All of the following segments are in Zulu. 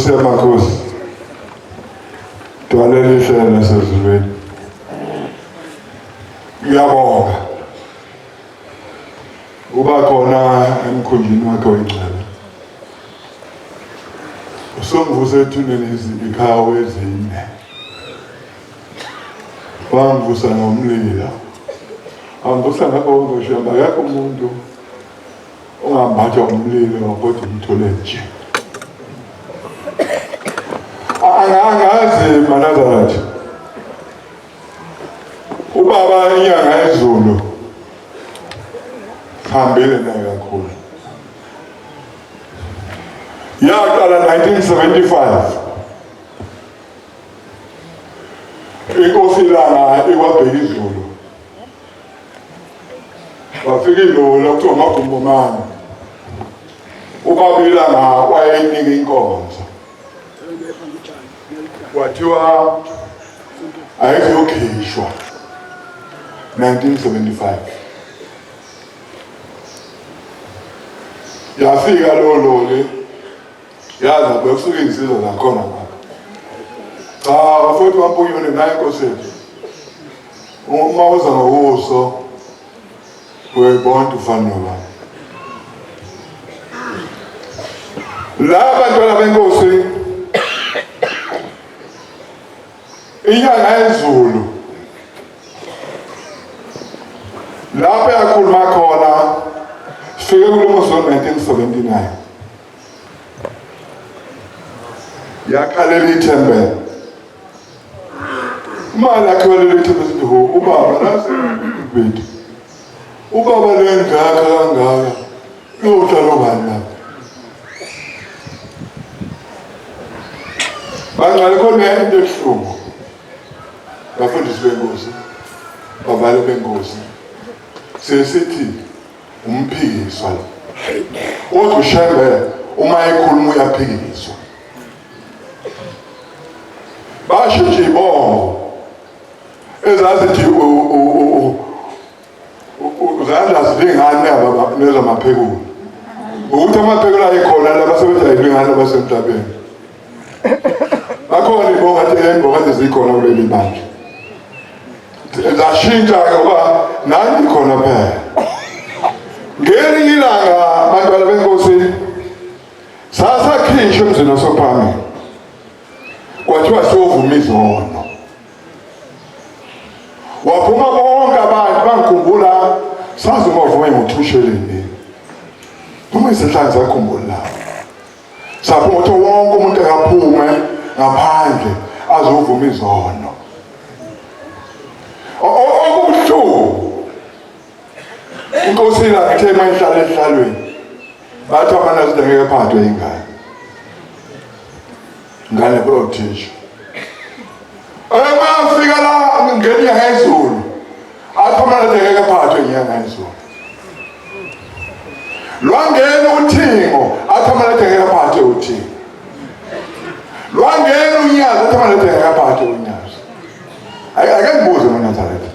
Nkosi yamakhosi, dwalela ihlelo nasezulwini. Ngiyabonga uba khona emkhunjini wakhe oyingcwele. Usongivuse ethuneni izikhawu ezine. Wangivusa ngomlilo. Angivusa ngakho ngisho akekho umuntu ongambathwa umlilo kodwa umthole nje. Angazi Manazareth. Ubaba inyanga yezulu hambile naye kakhulu. Yaqala 1975. Inkosi lana ikwabheka izulu. Wafika ilola kuthiwa uMagumbomane. Ubaba ilanga wayeyinika inkonzo. Wathiwa ayizokhishwa 1975. Yafika lolole yaza bekusuka insizwa zakhona ngapha. Cha bafowethu wampuyone naye inkosi yethu. Uma uza ngobuso uyayibona ufana nobani. La bantwana benkosi inyanga yezulu lapho yakhuluma khona sifike kulomuso 1979 yakhalela ithembele imali yakhalela ithembele sithi ho ubaba nasi bethu ubaba lengaka kangaka uyohlala obani lapha bangale khona into ebuhlungu bafundisi benkosi bavale benkosi sesithi umphikiswa lo kodwa ushembe uma ekhuluma uyaphikiswa basho nje ibongo ezazithi uzandla zilingane neza maphekula ukuthi amaphekula ayikhona labasebenza ayilingane abasemhlabeni bakhona ibongo kade zikhona kuleli bandla zashintsha ngoba nani khona phela ngelinye ilanga bantwana benkosi sasakhishwa emzini wasophami kwathiwa siyovuma izono waphuma bonke abantu bangikhumbula sazi uma uvuma ngothusheleni noma izinhlanzi zakhumbula saphuma ukuthi wonke umuntu akaphume ngaphandle azovuma izono okubuhlungu inkosi la ithe mayihlala ehlalweni bathi amanazide ngeke phathwe ingane protege ayafika la ngenyanga yezulu athi amanazide ngeke phathwe inyanga yezulu lwangena uthingo athi amanazide ngeke phathwe uthingo lwangena unyazi athi amanazide ngeke phathwe unyazi ake ngibuze Manazareth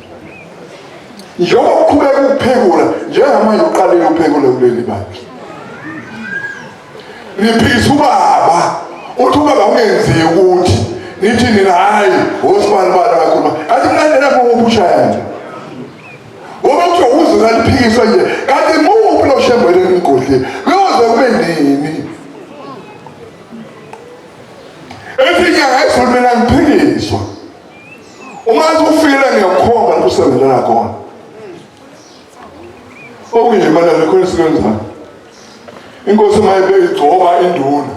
njengoba uqhubeka ukuphekula njengamanje uqalile ukuphekula kuleli bandla niphikisa ubaba uthi ubaba ungenziwe ukuthi nithi nina hayi osibani bani kakhuluma athi mlandela ngokubushaya nje ngoba kuthiwa uze naliphikiswa nje kanti muphi lo shembeleni ingodleni kuyoze kube nini ethi inyanga yezulu mina ngiphikiswa umazi ufile ngiyakhomba lapho usebenzela khona okunje manje lekho sikwenzani inkosi mayibe igcoba induna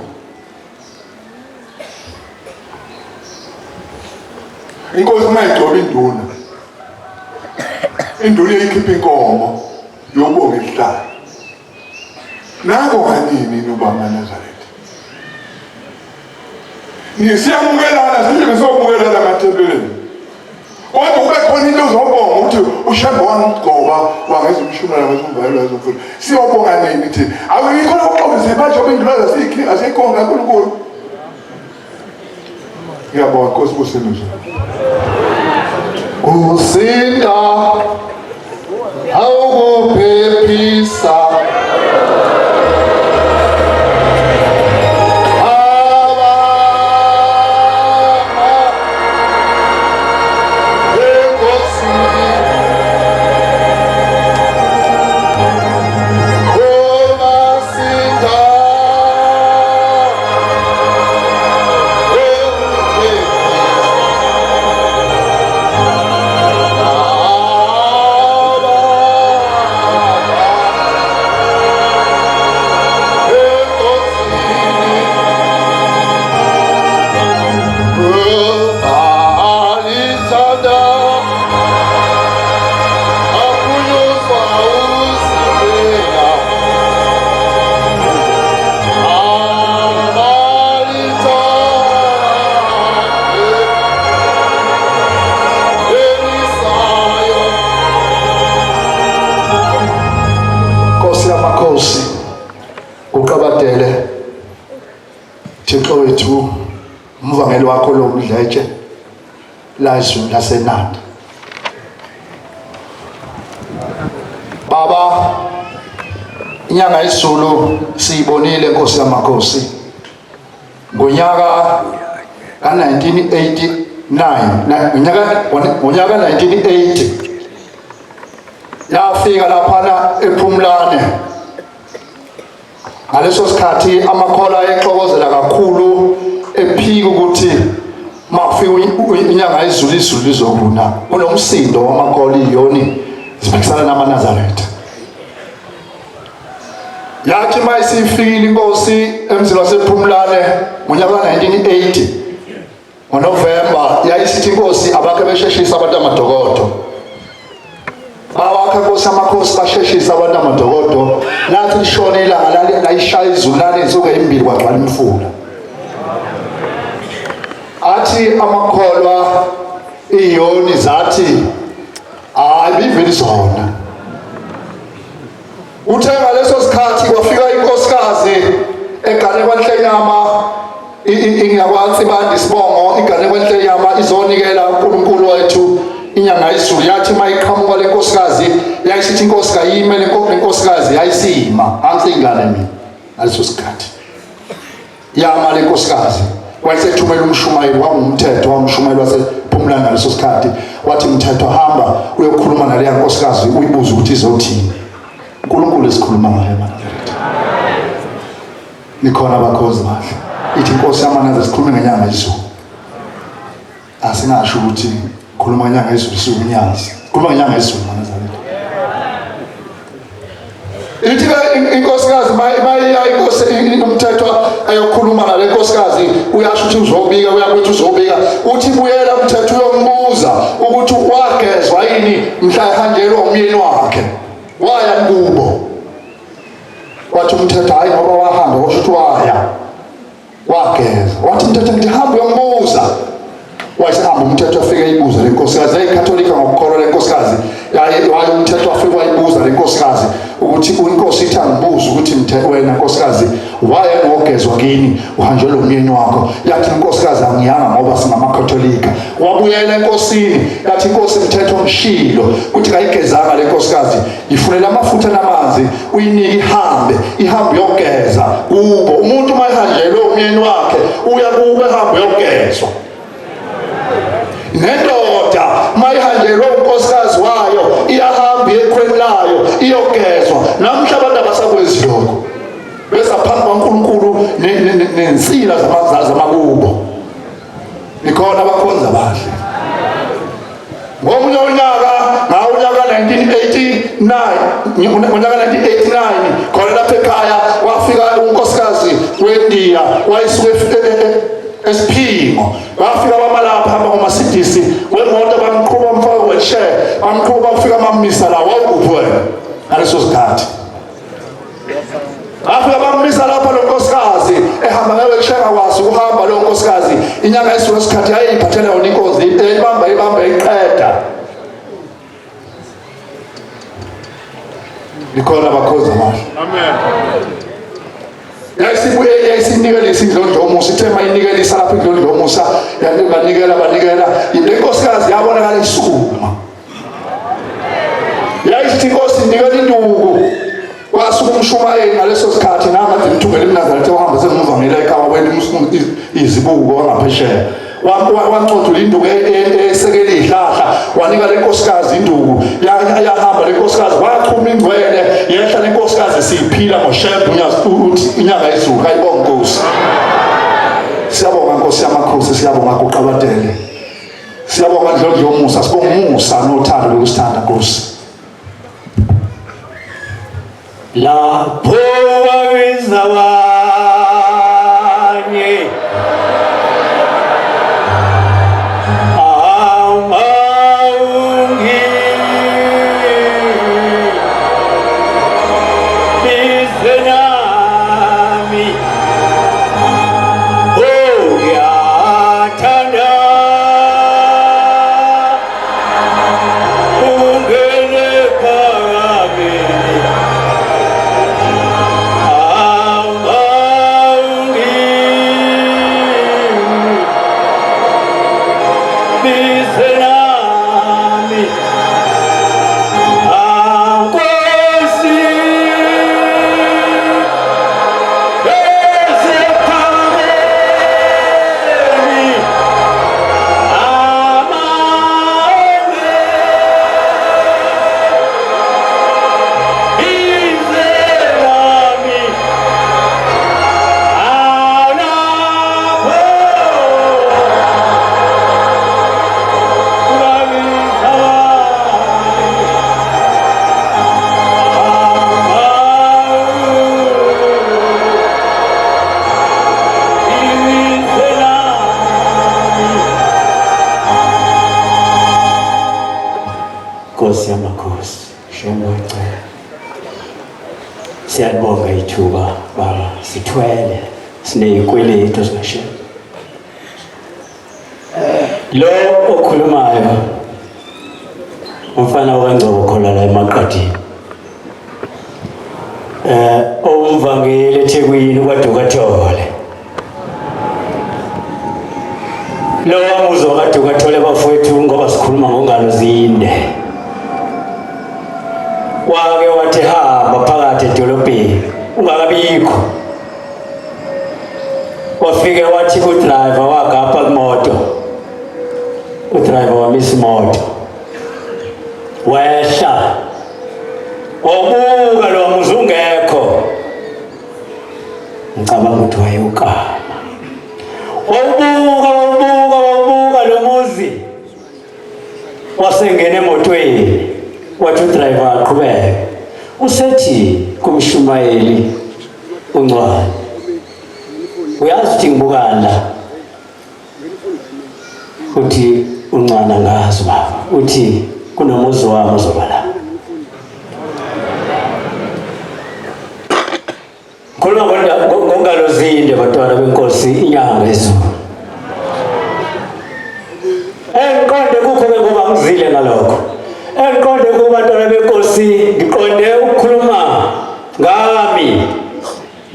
inkosi mayigcoba induna iyikhipha inkomo yobonga isihlalo nako kanini noba Manazareth nisiyamukelana sihle sokumukelana emathempelini kodwa kube khona into zobonga ukuthi ushembe wangigcoba wangeza umshumela ngezimvayelo ezomfundo siyobonga nini thina awuyikho ukuxolisa bajobe indlela zasikhi asekhona kaNkulunkulu ngiyabonga Nkosi kusenuzo usinda awukuphephisa uqabadele Thixo wethu umvangeli wakho lo Mdletshe la ezweni laseNanda. Baba, inyanga yesiZulu siyibonile Nkosi yamakhosi ngonyaka ka-1989 ngonyaka 1980 yafika laphana ePhumlane. Ngaleso sikhathi amakhola ayexokozela kakhulu ephika ukuthi mafika inyanga yesiZulu izulu lizokuna. Kunomsindo wamakhola iyoni sibhekisana namaNazaretha. Yathi mayisifikile inkosi emzini wasePhumlane ngonyaka ka-1980 ngoNovemba yayisithi inkosi abakhe besheshisa abantu amadokodo. Bawakha Nkosi yamakhosi basheshisa abantu amadokodo. Lathi lishone ilanga layishaya izulu insuku ezimbili kwagcwala imfula. Athi amakholwa iyoni zathi ayibiveli zona. Uthe ngaleso sikhathi kwafika inkosikazi egane kwaNhlenyama ingakwazi bandi sibongo igane kwaNhlenyama izonikela uNkulunkulu wethu inyanga yesiZulu. Yathi mayiqhamuka le nkosikazi yayisithi inkosi kayime le nkosikazi yayisima angizingane mina ngaleso sikhathi yama le nkosikazi wayesethumela umshumayeli wangumthetho wamshumayeli wasePhumlane ngaleso sikhathi wathi Mthetho hamba uyokhuluma naleya nkosikazi uyibuza ukuthi izothini. uNkulunkulu esikhuluma ngaye maNazaretha. Nikhona abakhozi bahle ithi inkosi yamaNazaretha sikhulume ngenyanga yesiZulu. Asingasho ukuthi khuluma ngenyanga yesiZulu siwunyazi. Khuluma ngenyanga yesiZulu maNazaretha. Ithi inkosikazi mayiya inkosi inomthetho ayokhuluma nale nkosikazi uyasho ukuthi uzobika uyakuthi uzobika uthi buyela Mthetho uyombuza ukuthi wagezwa yini mhla ehanjelwa umyeni wakhe. Waya kubo. Wathi Mthetho hayi ngoba wahamba washo ukuthi wageza. Wathi Mthetho ngithi hamba uyombuza. Wayesehamba Umthetho afike eyibuza le nkosikazi eyiKhatholika ngokukholwa le nkosikazi yaye Umthetho afike wayibuza le nkosikazi ukuthi inkosi ithi angibuza ukuthi wena nkosikazi waya ngogezwa kini uhanjelwe umyeni wakho. Yathi inkosikazi angiyanga ngoba singamakhatholika. Wabuyela enkosini yathi inkosi Mthetho mshilo ukuthi kayigezanga le nkosikazi ifunela amafutha namanzi uyinike ihambe yogeza kubo. Umuntu mayihanjelwe umyeni wakhe uya kubo ehambe yogezwa. Nendoda mayihanjelwe unkosikazi wayo iyahamba ekhweni layo iyogezwa. Namhla abantu abasakwenzi lokho besa phambi kwaNkulunkulu nensila zamakubo. Nikhona abakhonza bahle. Ngomunye unyaka ngawunyaka 1989 khona lapha ekhaya wafika unkosikazi weNdiya wayisuke Esiphingo. Bafika bamalapha hamba ngomasidisi wemoto bamqhuba mfaka wheelchair bamqhuba bafika bamisa la wawuphi wena ngaleso sikhathi. Bafika bamisa lapha lo nkosikazi ehamba nge-wheelchair akwazi ukuhamba lo nkosikazi inyanga yesiZulu isikhathi ayiphathele yona inkosi ibamba iqeda. Nikhona abakhozi abahle. Amen. Yayisinikela isindlondlomusa ithe mayinikelisa lapha indlondlomusa banikela le nkosikazi yabonakala isukuma. Yayisithi inkosi inikela induku wasuka umshumayeli ngaleso sikhathi namathi mthungela eMnazaretha wahamba semuvangela ekhaya wena izibuko wangaphesheya wancotha induku esekele ihlahla wanika le nkosikazi induku yahamba le nkosikazi wachuma ingcwele yehla le nkosikazi siyiphila ngoshembu uthi inyanga yesiZulu ayibonga Nkosi. Siyabonga Nkosi yamakhosi siyabonga kuqabadele siyabonga ndlondlomusa sibonga umusa nothando lokusithanda Nkosi. Lapho wabizabanye Allah siyabonga ithuba baba sithwele sineyikweletu singashiya lo okhulumayo umfana wakangcobo khona la eMaqadini umvangeli eThekwini kwaDukathole lo wamuzo kaDukathole bafowethu ngoba sikhuluma ngongalo zinde wake wathi hamba phakathi edolobheni ungakabikho wafike wathi udriver wagapha kumoto udriver wamisa imoto wehla wabuka lo muzi ungekho ngicabanga ukuthi wayewukama wabuka lo muzi wasengena emotweni wathi udriver aqhubeke usethi kumshumayeli uNcwane uyazi ukuthi ngibukana la uthi uNcwane ngazi baba uthi kunomuzi wami uzoba la khuluma ngongalo zinde bantwana benkosi inyanga ezulu enqonde kukho ngoba ngizile ngalokho enqonde kubantwana benkosi ngiqonde ukukhuluma ngami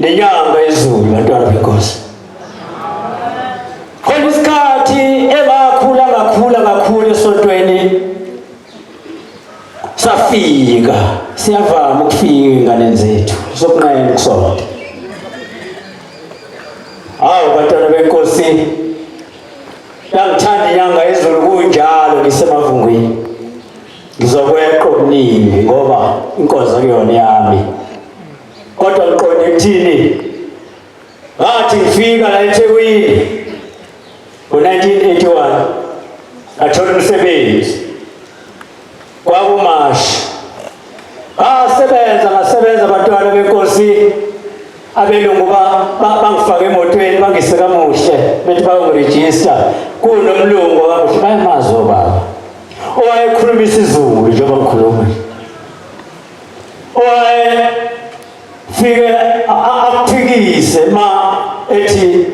nenyanga ezulu bantwana benkosi khona isikhathi ngakhula esontweni safika siyavama ukufika ingane zethu sokunqayela ukusonta bantwana benkosi yangithanda inyanga ezulu kunjalo ngisemavungwini ngizokweqa okuningi ngoba inkosi akuyona yami kodwa ngiqonde ukuthini ngathi ngifika la eThekwini ngo-1981 ngathola umsebenzi kwakumashi ngasebenza bantwana benkosi abelungu bangifaka emotweni bangise kamuhle bethi bayongirejista kunomlungu wakamuhle bayamazi obaba owayekhuluma isiZulu njengoba ngikhuluma owayefike akuphikise ma ethi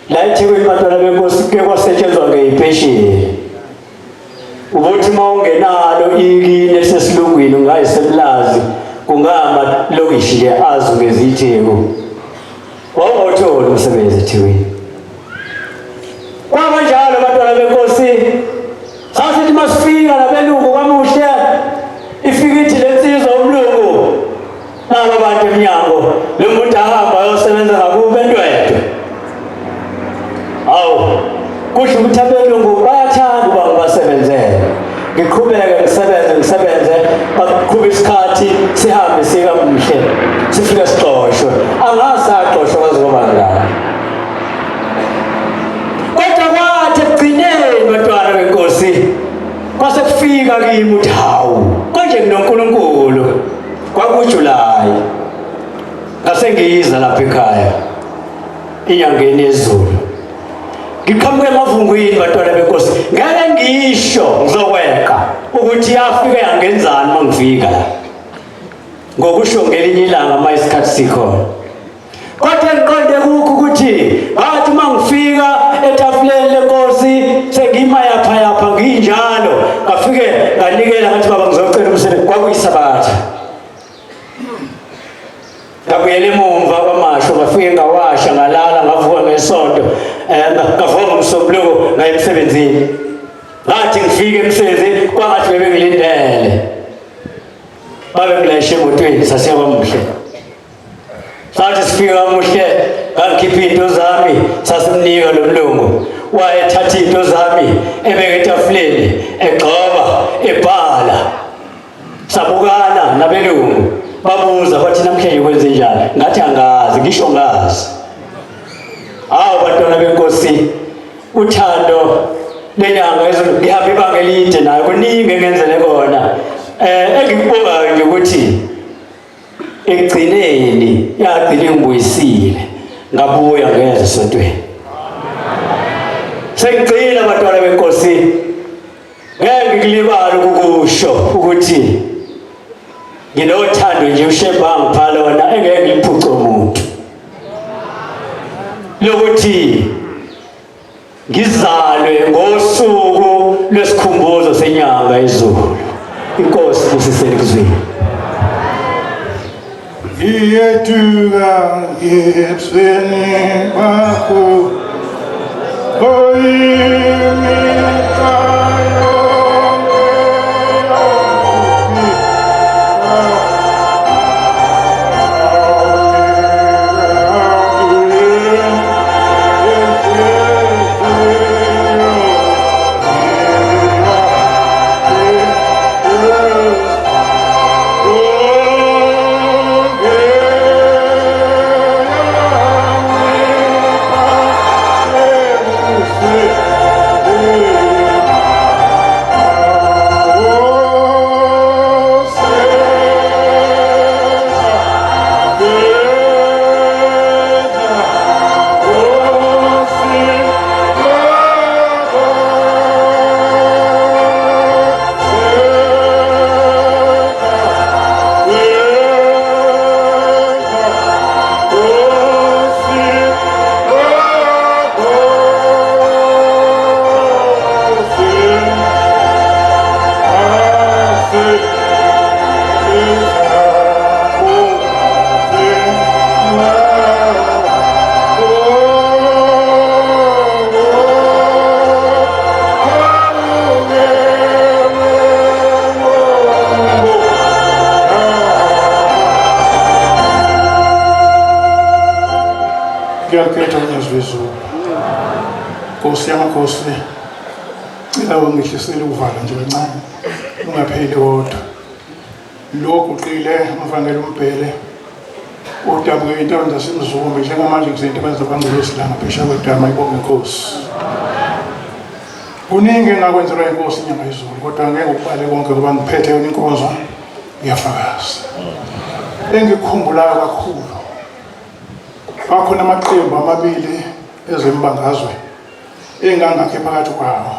la eThekwini bantwana benkosi kuke kwasetshenzwa ngeyipesheni ubuthi uma ungenalo ikini elisesilungwini ungayisemlazi kungama lokishi nje azi ngezitheku wawuthola umsebenzi eThekwini kwaba njalo bantwana benkosi sasithi masifika nabelungu kwamuhle ifika ithi lensizwa umlungu naba bantu eminyango lo muntu ahamba ayosebenza ngakubo entwetwe kusho ukuthi abelungu bayathanda uba ngibasebenzele ngiqhubeke ngisebenze baqhube isikhathi sihambe sikamuhle sifike sixoshwe angasaqoshwa kwazoba ngala kodwa kwathi ekugcineni bantwana benkosi kwase kufika kimi uthi hawu konje kunoNkulunkulu kwakuJulayi ngase ngiyiza lapha ekhaya inyangeni yezulu ngiqhamuke emavungwini bantwana benkosi ngeke ngisho ngizokweqa ukuthi yafika yangenzani mangifika la ngokusho ngelinye ilanga ma isikhathi sikhona kodwa ngiqonde kukho ukuthi bathi mangifika etafuleni lenkosi sengima yapha nginjalo ngafike nganikela ngathi baba ngizocela umsebenzi kwakuyisabatha ngabuyela emumva kwamasho ngafike ngawasha ngalala ngavuka ngesonto ngavoma umsombuluko ngaye emsebenzini ngathi ngifike emsebenzini kwangathi bebengilindele babe ngileshe emotweni sasiya kwamuhle sathi sifika kwamuhle ngangikhipha into zami sasimnika lo mlungu wayethatha into zami ebeka etafuleni egxoba ebhala sabukana nabelungu babuza bathi namhlanje kwenze njani ngathi angazi ngisho ngazi bantwana benkosi uthando lenyanga ezulu ngihamba ibanga elide nayo kuningi engenzele kona engikubongayo nje ukuthi ekugcineni yagcina ngibuyisile ngabuya ngeze esontweni sengigcina bantwana benkosi ngeke ngilibale ukusho ukuthi nginothando nje uShebanga phalona engeke ngiphuce umuntu lokuthi ngizalwe ngosuku lwesikhumbuzo senyanga izulu. Inkosi kusisele kuzweni. Yetuga yebsweni bakho ngiyakhetha unyazizwe Nkosi yamakhosi ilawo ngihlisele uvala nje kancane ungapheli kodwa lokhu uqile umvangelo umbhele udabuke intambo zasemzumbe njengamanje kuzinto abazobangela isilanga phesha kwedama ibonge Nkosi kuningi engakwenzelwa inkosi inyanga izulu kodwa ngeke ukubale konke ngoba ngiphethe yona inkonzo ngiyafakaza engikhumbulayo kakhulu bakhona amaqembu amabili ezembangazwe engangakhe phakathi kwawo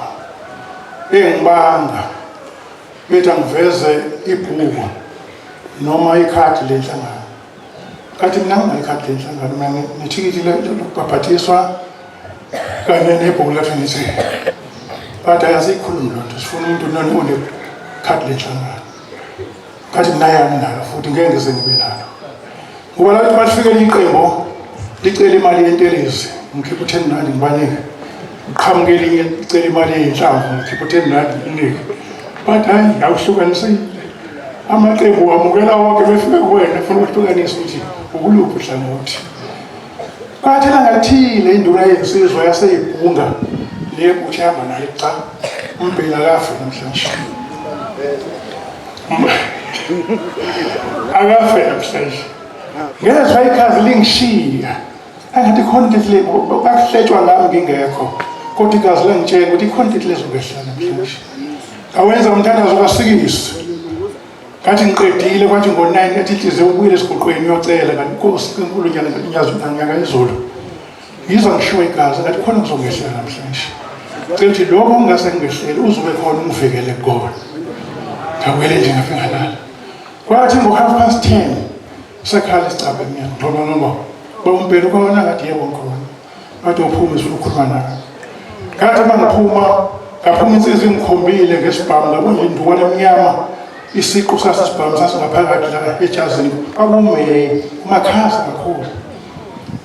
engibanga bethi angiveze ibhuku noma ikhadi lenhlangano kathi mina nginayikhadi lenhlangano mina nithikiti lokubhabhathiswa kanye nebhuku lafanele bathi ayazikhulumi loo nto sifuna umuntu onekhadi lenhlangano kathi mina yami nalo futhi ngeke ngize ngibe nalo ngoba lapho bafikele iqembu licela imali yentelezi ngikhipha u10 rand ngibanike uqhamuke elinye licela imali yenhlamvu ngikhipha u10 rand nginike bathi hayi awuhlukanisile amaqembu amukela wonke befike kuwena ufuna ukuhlukanisa ukuthi ukuluphi uhlangothi kathi langathile induna yensizwa yaseyibhunga lebuthe yahamba naye cha umbhela kafe namhlanje akafe namhlanje ngezwe ikhazi lingishiya angathi content le bakuhletshwa ngami ngingekho kodwa ikazi langitshela ukuthi icontent lezongehla namhlanje awenza umthandazo kasikisi kathi ngiqedile kwathi ngo9 ethi inhliziyo ubuyile esiguqweni uyocela kanti Nkosi enkulu nyanga izolo yizo ngishiwe igazi ngathi khona kuzongehlela namhlanje cela ukuthi lokho ungase ngehlele uzobe khona ungivikele kukona ngawele nje ngafika lala kwathi ngo10:30 sekhala isicaba emnyango noma bombelo khona ngathi yebo khona bathi uphuma ufuna ukukhuluma naye ngathi mangiphuma ngaphuma insizwe ngikhombile ngesibhamu ngabona indukwana emnyama isiqu sasisibhamu sasingaphakathi la ejazini akume kumakhaza kakhulu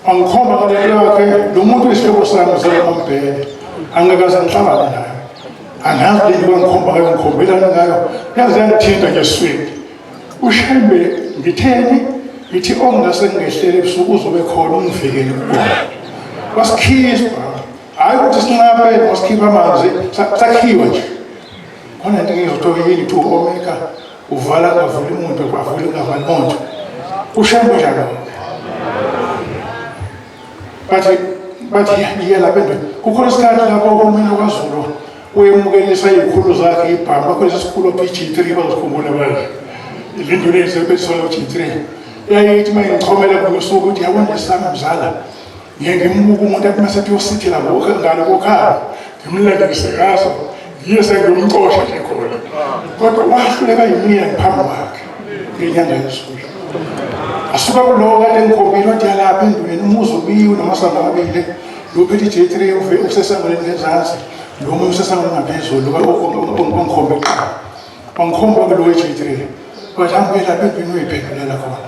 angikhomba ngale yakhe lo muntu wesihloko sami zalombhele angakaze ngihlangane naye angazi le ngikhomba ngayo ngikhombelana ngayo yaze yangithinta nje eswini ushembe ngitheni ngithi ongase ngehlele ebusuku uzobe khona ungivikele kuqala wasikhizwa hayi ukuthi sinqaphele wasikhipha amanzi sakhiwa nje khona into engizothola yini to omeka uvala ngavula umuntu kwavula ngavali umuntu ushembe njalo bathi yela bende kukhona isikhathi lapho omina kwaZulu uyemukelisa izikhulu zakhe ibhamba bakho lesikhulu G3 bazikhumbula abantu ilindule isebenziso G3 yayithi manje ngichomela kusuku ukuthi yabona sami mzala ngiyengimbuka umuntu athi mase uyosithi la ngalo kokhaya ngimlandekise ngaso yiye sengimcosha nje khona kodwa wahluleka yimina ngiphambi kwakhe ngenyanga yesibili. Asuka kulowo kade ngikhombile wathi yalapha enduleni umuzi ubiwe namasamba amabili, lo phethe J3 usesangweni ngezansi, lo munye usesangweni ngaphezulu ongikhombe kuqala. Wangikhomba kulo J3. Wathi hambe lapha enduleni uyiphendulela khona.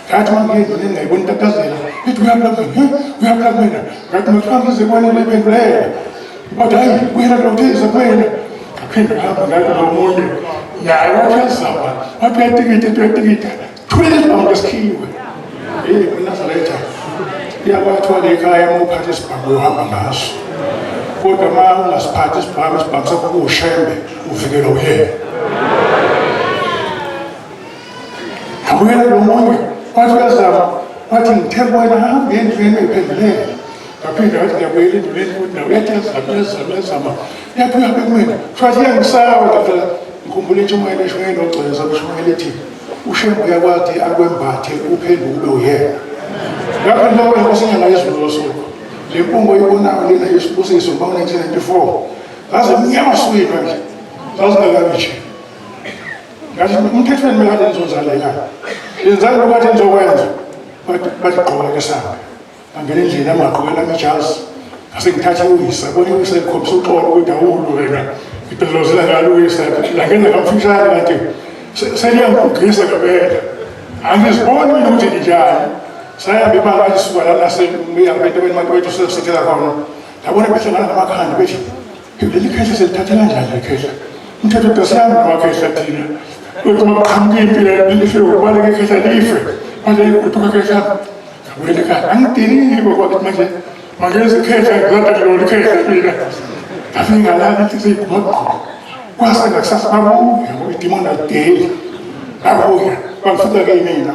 Ngathi mangiyeni enduleni ngayibona intatazela, ithi uyapha mina. Ngathi mhlawumbe izekwanele iphendulela. But hayi kuyena lokuthiza kuwena. Ngaphinda ngihamba ngathi lo munye. Naye wathezama, wathi uyatikita. Thulele isibhamu lesikhiwe. Unazaretha. Iyakwathiwa ekhaya uma uphathe isibhamu uhamba ngaso. Kodwa uma ungasiphathi isibhamu sakho kuwushembe, uvikelwa uyena. Ngabuyela lo munye, wathi uyazama, wathi ngithe kuwena hambe endlini uyiphendulele. Ngaphinda wathi ngiyabuyela endlini ukuthi nawe uyazama. Yathi uyabe kumina. Wathi iyangisawa phela. Ngikhumbula intshumayelo eshumayelo ogcweza beshumayelo ethi ushembe uyakwazi akwembathe uphenduke ube uyena. Ngapha lo wenkosi ngayizulu losuku. Le mpungo ibonayo lena yesibusiso ngo-1994. Zaze mnyama swina nje. Zazingakabishi. Ngathi umthethweni mekade nizozala ekhaya. Yenzani lokhu kade nizokwenza. Bathi gqoka ngesamba. Angena endlini amagqokela amajazi. Ngase ngithathe uyise, abone uyise ekhombisa uxolo ukuthi awulo wena. Ngibhedlozela ngalo uyise, la ngenza kamfishane kanti seliyangigisa ngempela. Angiziboni mina ukuthi njani. Saya ibanga lisuka la nasemuya betweni makwethu sesithela khona. Ngabona behlangana namakhanda bethi leli khehla selithathela kanjani le khehla. Umthetho dosiyami namakhehla thina. Ukuthi maqhamuke impilo life ukubaleka ikhehla life. Manje kutuka khehla. Ngabuyela ekhaya angidinile ngoba manje mangenza ikhehla ngizathatha lo khehla mina. Ngafika la lithi seyibhokho. Kwasa ngakusasa babuya idimoni adeli. Babuya bangifika ke mina.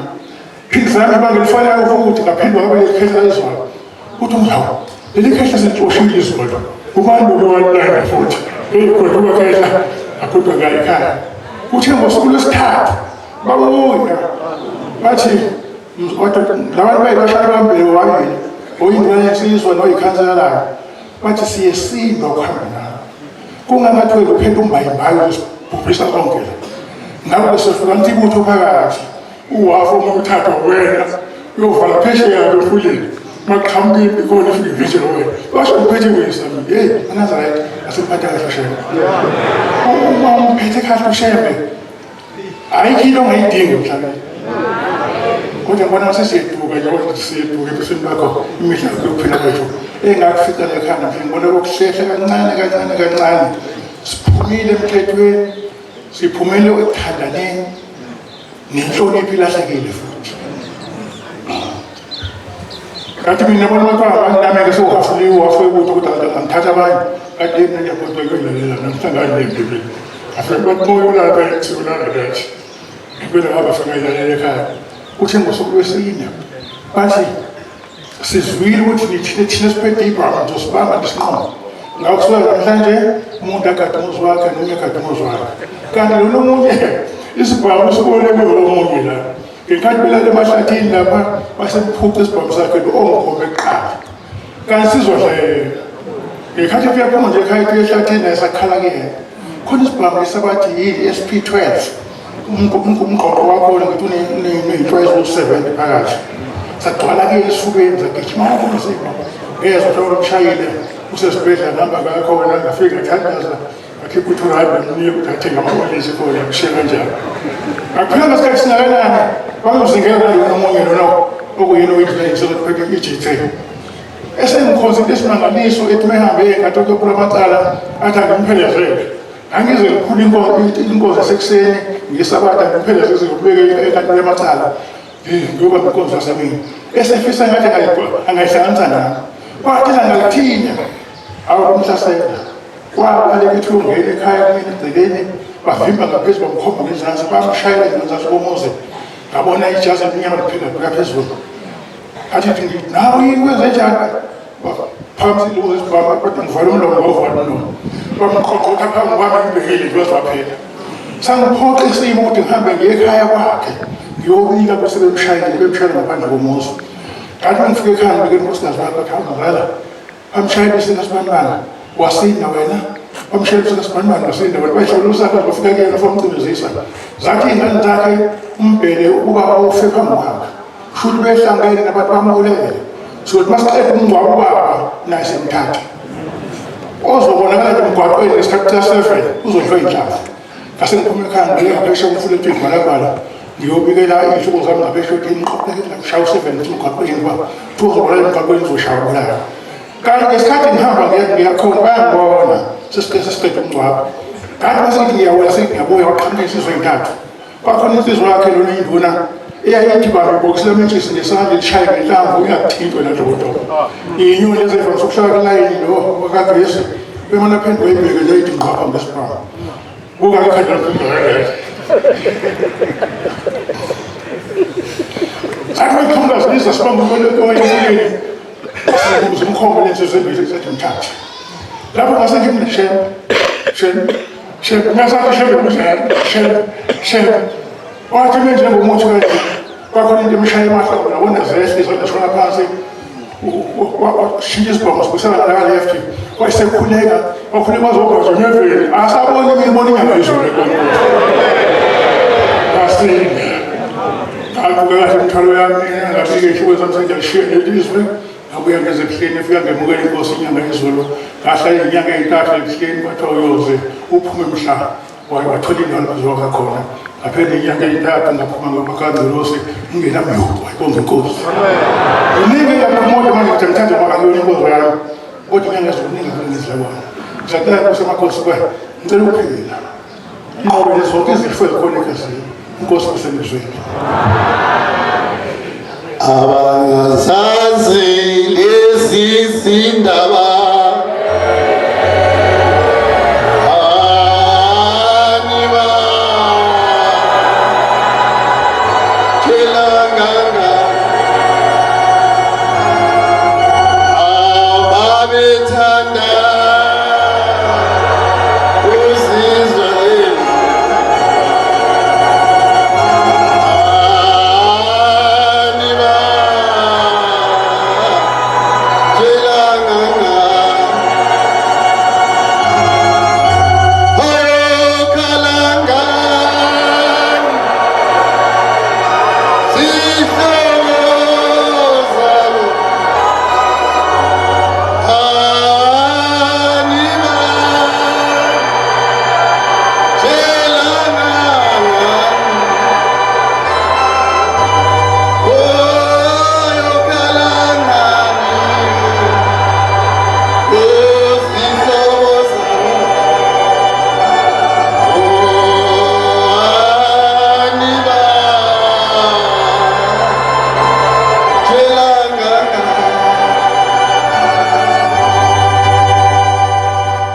Phindisana bangilifana ukuthi ngaphindwa ngabe lekhehla izolo. Uthi umhawu leli khehla selicoshile izolo. Ubani lokuwalana futhi. Kodwa khehla akudwa ngayikhaya. Uthe ngosuku lwesithathu babuya. Bathi labantu bayibashaya bambele wabili. Oyingane yesizwe noyikhansela la. Bathi siyesindwa ukuhamba nawe. Kungamathiwe uphethe umbayimbayo usibhubhisa konke la. Ngabe sefika ntibutho phakathi. Uwafu umthatha wena uyovala phesheya befuleni maqhamuke ikona ifike ngisho wena washo uphethe wesami Nazareth asiphatha kahle shembe uma umphethe kahle shembe ayikho ongayidingi mhlawumbe kodwa ngibona sesiyeduka nje siyeduka ebusweni bakho imihla yokuphila kwethu engakufika lekhanda nje ngibona ukuhlehla kancane siphumile emthethweni siphumele ekuthandaneni nenhlonipho ilahlekile futhi. Kanti mina bona abantu nami ke sowafuliwa wafukuthi ukuthi angithatha abanye kade mina ngiyabodwa namhlangane nendibile. Afike bamoyo lapha ekusula lathi. Ngibona abafana ilalela ekhaya. Uthi ngosuku lwesine bathi sizwile ukuthi thina siphethe ibhamu zosibamba lesinqomo. Ngakho namhlanje umuntu akade umuzi wakhe nomnye akade umuzi wakhe. Kanti lo munye isibhamu sibone kulomunye la. Ngekhathi belale emahlathini lapha basephuca isibhamu sakhe lo-ongikhombe kuqala. Kanti sizodlela. Ngekhathi kuyaphuma nje ekhaya kuyehlathini esakhala kuyena. Khona isibhamu lesabathi yini SP12. Umqoqo wakhona ngithi une-choice u-7 phakathi. Sagcwala-ke esifubeni sagijima umzimba. Ngezwa hlobo kushayile usesibhedlela namba kakhona ngafika ngathandaza. Akhipha uthurada mniye ukuthi athenga amapolisi khona kushiya kanjalo. Akuphela ngesikhathi singakanani bazozingela lona omunye lona okuyena oyinhlengisa ukuthi i-G3. Esengikhonzile isimangaliso ethi mehambe ngathi kula macala athi angimphelekezele. Angize ngikhule inkozi yasekuseni ngisabatha ngimphelekezele ngikubeke enkantolo yamacala. Ngoba inkonzo yasemini. Esefisa ngathi angayihlanganisa nami. Kwathi ngalithinya awumhlasela. Kwaqale ethungeni ekhaya kumina egcekeni bavimba ngaphezu komkhombo ngezansi bamshayela ngezansi komuzi ngabona ijazi elimnyama liphila phezulu athi nawe ikwenze njani phambi lozibamba kodwa ngivala umlomo ngovala umlomo bamqoqotha phambi kwami ngibekile ngiyozaphela sangiphoqa isimo ukuthi ngihambe ngiye ekhaya kwakhe ngiyobika bese bemshayela ngaphandle komuzi kanti ngifike ekhaya ngibeke inkosikazi wakhe athi ngala bamshayela isinasibantwana wasinda wena bamshayela isinasibantwana wasinda wena bayihlola usapho bafika kuyena for umcimezisa zathi ingane zakhe umbhele ubaba ufe phambi kwakhe futhi behlangene nabantu bamulele sokuthi masiqeda umngcwabo ubaba naye semthatha ozobonakala nje emgwaqweni ngesikhathi sa-7 uzodliwa inhlanhla ngase ngiphume ekhaya ngibeke ngaphesheya umfuleti ngibala ngiyobikela iy'hlobo zami ngaphesheya ngishaya u-7 emgwaqweni uba uzobonakala emgwaqweni uzoshawulala kanti ngesikhathi ngihamba ngiyakhona bayangibona sesiqeda umngcwabo kanti masithi ngiyawela sengiyabuya waqhamukisa insizwa ey'ntathu kwakhona insizwa yakhe lona induna eyayithi baba ibhokisi lametshisi ngesandla lishaye ngenhlamvu ingakuthintwe nadokotela iyinyoni ezevamise ukuhlala kulayini lo wakagesi bemana phendwe ibheke leyithi ngiqapha ngesibhamu kukakhandlaaa athi bayiqhamuka zilisa sibambukolekoyefuleni sibuza umkhombe lensizwa embili sethi mthatha lapho ngasengithi shem ngasathi shem wathi benjengomuthi kanje kwakhona into emshaya emahlombe nabona zehle izodashona phansi washintsha isibhongo sibusela naka-left wayesekhuleka wakhuleka wazokwazi nyeveli asaboni ngilibona ingaphezulu ngasinda ngabuka kahle imithwalo yami ngafika ey'hlukweni zami sengialishiye lelizwe ngabuya ngeze ebuhleni efika ngemukela inkosi inyanga yezulu ngahlala iy'nyanga ey'ntathu ebuhleni kwathiwa uyoze uphume mhla wathola indawo lapho kakhona aphela inyanga ey'ntathu ngaphuma ngabakadolosi ungenamyuko wayibonga inkosi iningi ngaphumode manje ngithi ngithanda makayona inkozo yami kodwa inyanga ezulu ningakungizila kona ngizadala inkosi yamakhosi kwe ngicela ukuphila inqobe zonke izifo ezikhona ekhasini inkosi kusemizweni abangazazi lezi zindaba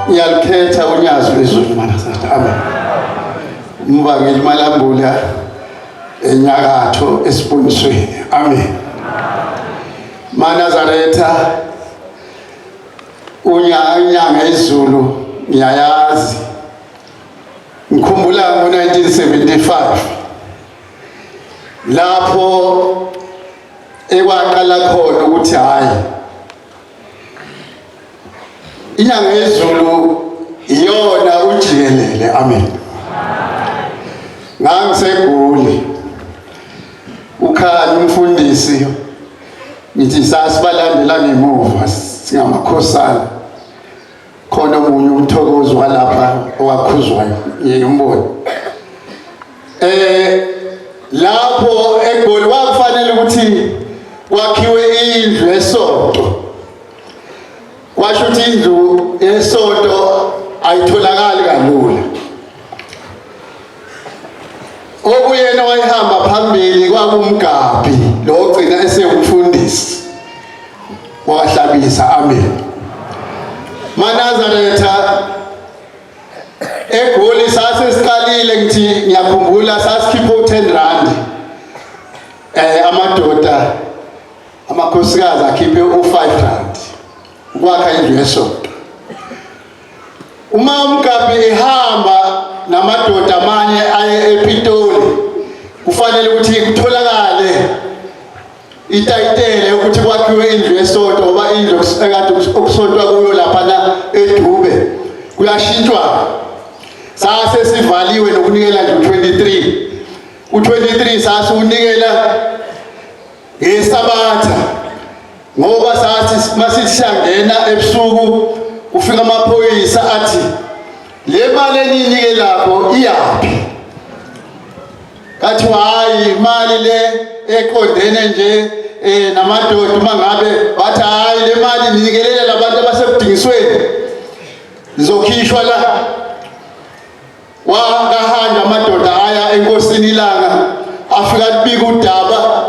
ngiyakhetha unyazo lwezulu manasathi amen umbangeli malambula enyakatho esibonisweni amen manazaretha unyanga izulu ngiyayazi ngikhumbula ngo-1975 lapho ekwaqala khona ukuthi hayi inyanga yezulu iyona ujikelele amen ngangisegoli ukhanya umfundisi ngithi sasibalandela ngemuva singamakhosana khona omunye umthokozi walapha owakhuzwayo ngiyembona lapho egoli kwakufanele ukuthi kwakhiwe indlu esonto kwasho ukuthi indlu esonto ayitholakali kalula okuyena wayehamba phambili kwakumgabhi lo ogcina esewumfundisi wahlabisa amen manazaretha egoli sasesiqalile ngithi ngiyakhumbula sasikhipha u10 rand amadoda amakhosikazi akhiphe u5 rand ukwakha indlu esonto uma umgabhi ehamba namadoda amanye aye ePitoli kufanele ukuthi kutholakale itayitele ukuthi kwakhiwe indlu esonto ngoba indlu ekade okusontwa kuyo lapha na eDube kuyashintshwa sase sivaliwe nokunikela nje 23 u23 sasiunikela ngesabatha ngoba sathi masithangena ebusuku ufika amaphoyisa athi le mali eninike lapho iyaphi kathi hayi imali le eqondene nje namadoda mangabe bathi hayi le mali ninikelela labantu abasebudingisweni lizokhishwa la wakahamba amadoda aya enkosini ilanga afika libika udaba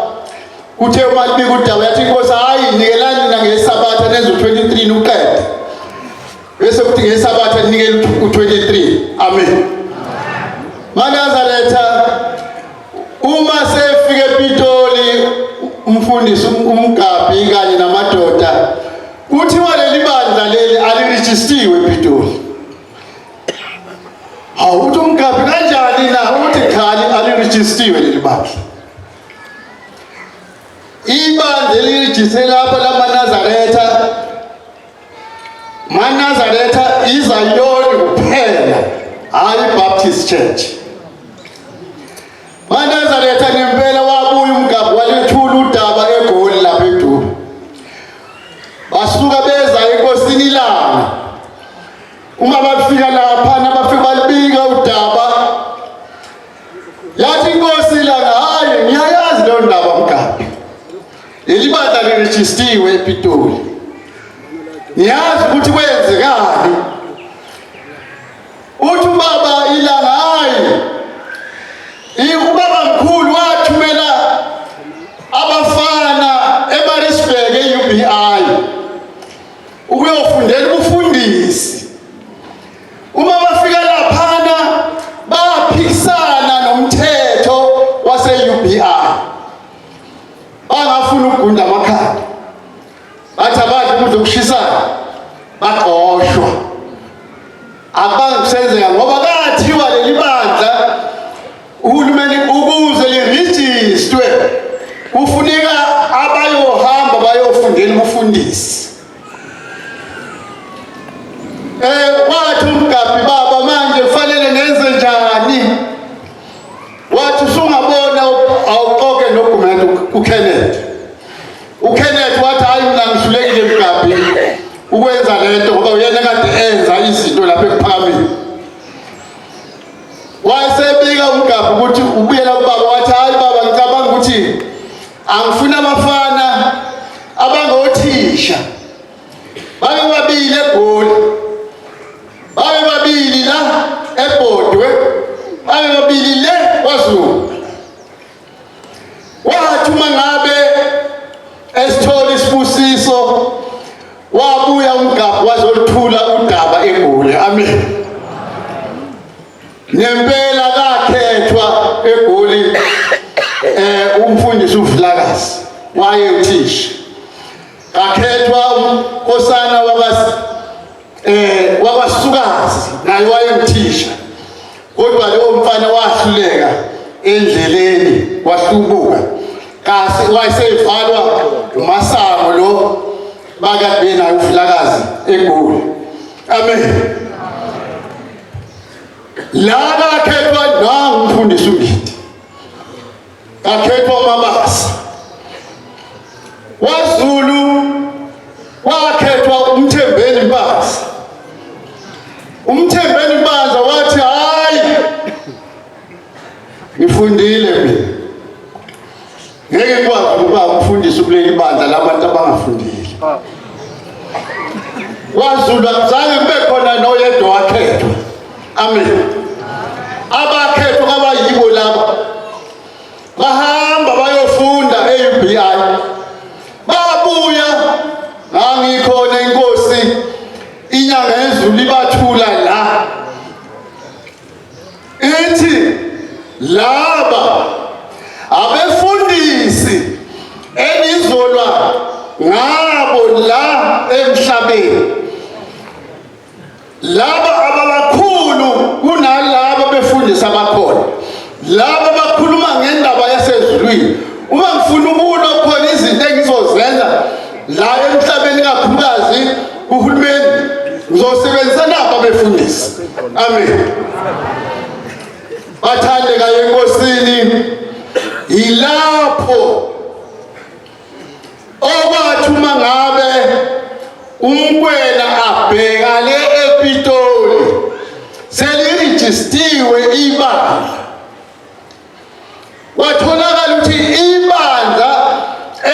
uthe uma libika udaba yathi inkosi hayi nikelani na ngesabatha nenzo 23 uqede bese kuthi ngesabatha ninikele u23 amen maNazaretha uma sefike ePitoli umfundisi umGabhi kanye namadoda kuthiwa leli bandla leli aliregistiwe ePitoli awuthi umGabhi kanjani na uthi khali aliregistiwe leli bandla ibandla eliregistiwe lapha lamaNazaretha maNazaretha izayoni kuphela hayi Baptist Church maNazaretha ngempela wabuya umGabhi walethula udaba eGoli lapha eDuba basuka beza enkosini ilanga uma bafika lapha nabafika balibika udaba yathi inkosi ilanga hayi ngiyayazi lo ndaba umGabhi leli bandla liregistiwe ePitoli ngiyazi ukuthi kwenzekani uthi ubaba ilanga hayi ubaba mkhulu wathumela abafana eMaritzburg eUBI ukuyofundela ubufundisi uma bafika laphana baphikisana nomthetho wase-UBI bangafuna ukugunda amakhanda bathi abantu kudla ukushisana baqoshwa abangisenzeka ngoba kathiwa leli bandla uhulumeni ukuze lirejistwe kufuneka abayohamba bayofundela ubufundisi wathi umGabhi baba manje kufanele nenze njani wathi usungabona awuqoke nogumente uKenneth wathi hayi mina ngihlulekile umGabhi ukwenza lento ngoba uyena kade enza izinto lapha ekuphakameni wasebika umGabhi ukuthi ubuyela kubaba wathi hayi baba ngicabanga ukuthi angifuna abafana abangothisha babe babili eGoli babe babili la eBhodwe babe babili le kwaZulu wathi uma ngabe esithola isibusiso wabuya umGabhi wazoluthula udaba eGoli amen nempela kakhethwa eGoli umfundisi uVilakazi waye uthisha kakhethwa unkosana wabasukazi naye waye uthisha kodwa lo mfana wahluleka endleleni wahlubuka kasi wayesevalwa uMasango lo bakade naye uVilakazi eGoli amen laba kakhethwa ngumfundisi uNgidi kakhethwa uMabasa waZulu wakhethwa uMthembeni Mbaza uMthembeni Mbaza wathi hayi ngifundile mina ngeke ngikwazi ukuba umfundisi kuleli bandla labantu abangafundile waZulu akuzange kube khona noyedwa wakhethwa amen abakhethwa abayibo laba bahamba bayofunda eUBI babuya ngangikhona inkosi inyanga yezulu ibathula la ithi laba abefundisi enizolwa ngabo la emhlabeni laba abakhulu kunalabo befundisa abakhona laba bakhuluma ngendaba yasezulwini uma ngifuna ukubona khona izinto engizozenza la emhlabeni kakhulukazi uhulumeni ngizosebenzisa nabo abefundisi amen bathande kaye enkosini ilapho okwathi uma ngabe umkwena abheka le ePitoli selirejistiwe ibandla, watholakala ukuthi ibandla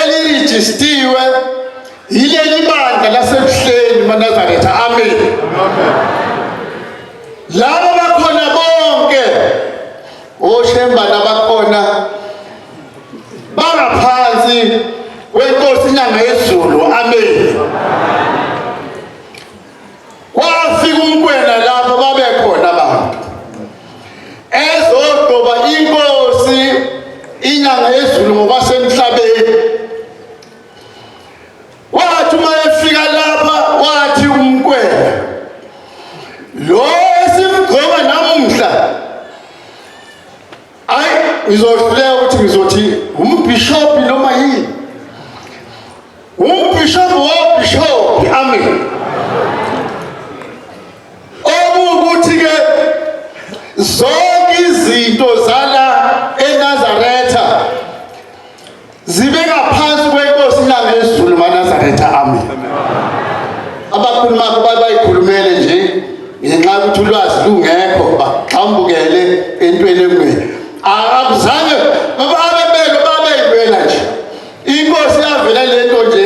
elirejistiwe yileli bandla lasebuhleni maNazaretha. Amen. Labo bakhona bonke oshembana bakhona bangaphansi kwenkosi inyanga yezulu. Amen. Kwafika umkwena lapho babekhona abantu ezodoba inkosi inyanga yezulu ngokwasemhlabeni. Wathi uma efika lapha wathi umkwena lo esimgcoba namuhla, ayi ngizohluleka ukuthi ngizothi umbhishophi noma yini, umbhishophi wobhishophi. Amen. Okuwukuthi-ke zonke izinto zala eNazaretha zibe ngaphansi kwenkosi inyanga yezulu maNazaretha. Amen. Abakhuluma bayikhulumele nje ngenxa yokuthi ulwazi lungekho, baqhambukele entweni engcwele. Akuzange babebelo babeyibela nje. Inkosi yavela lento nje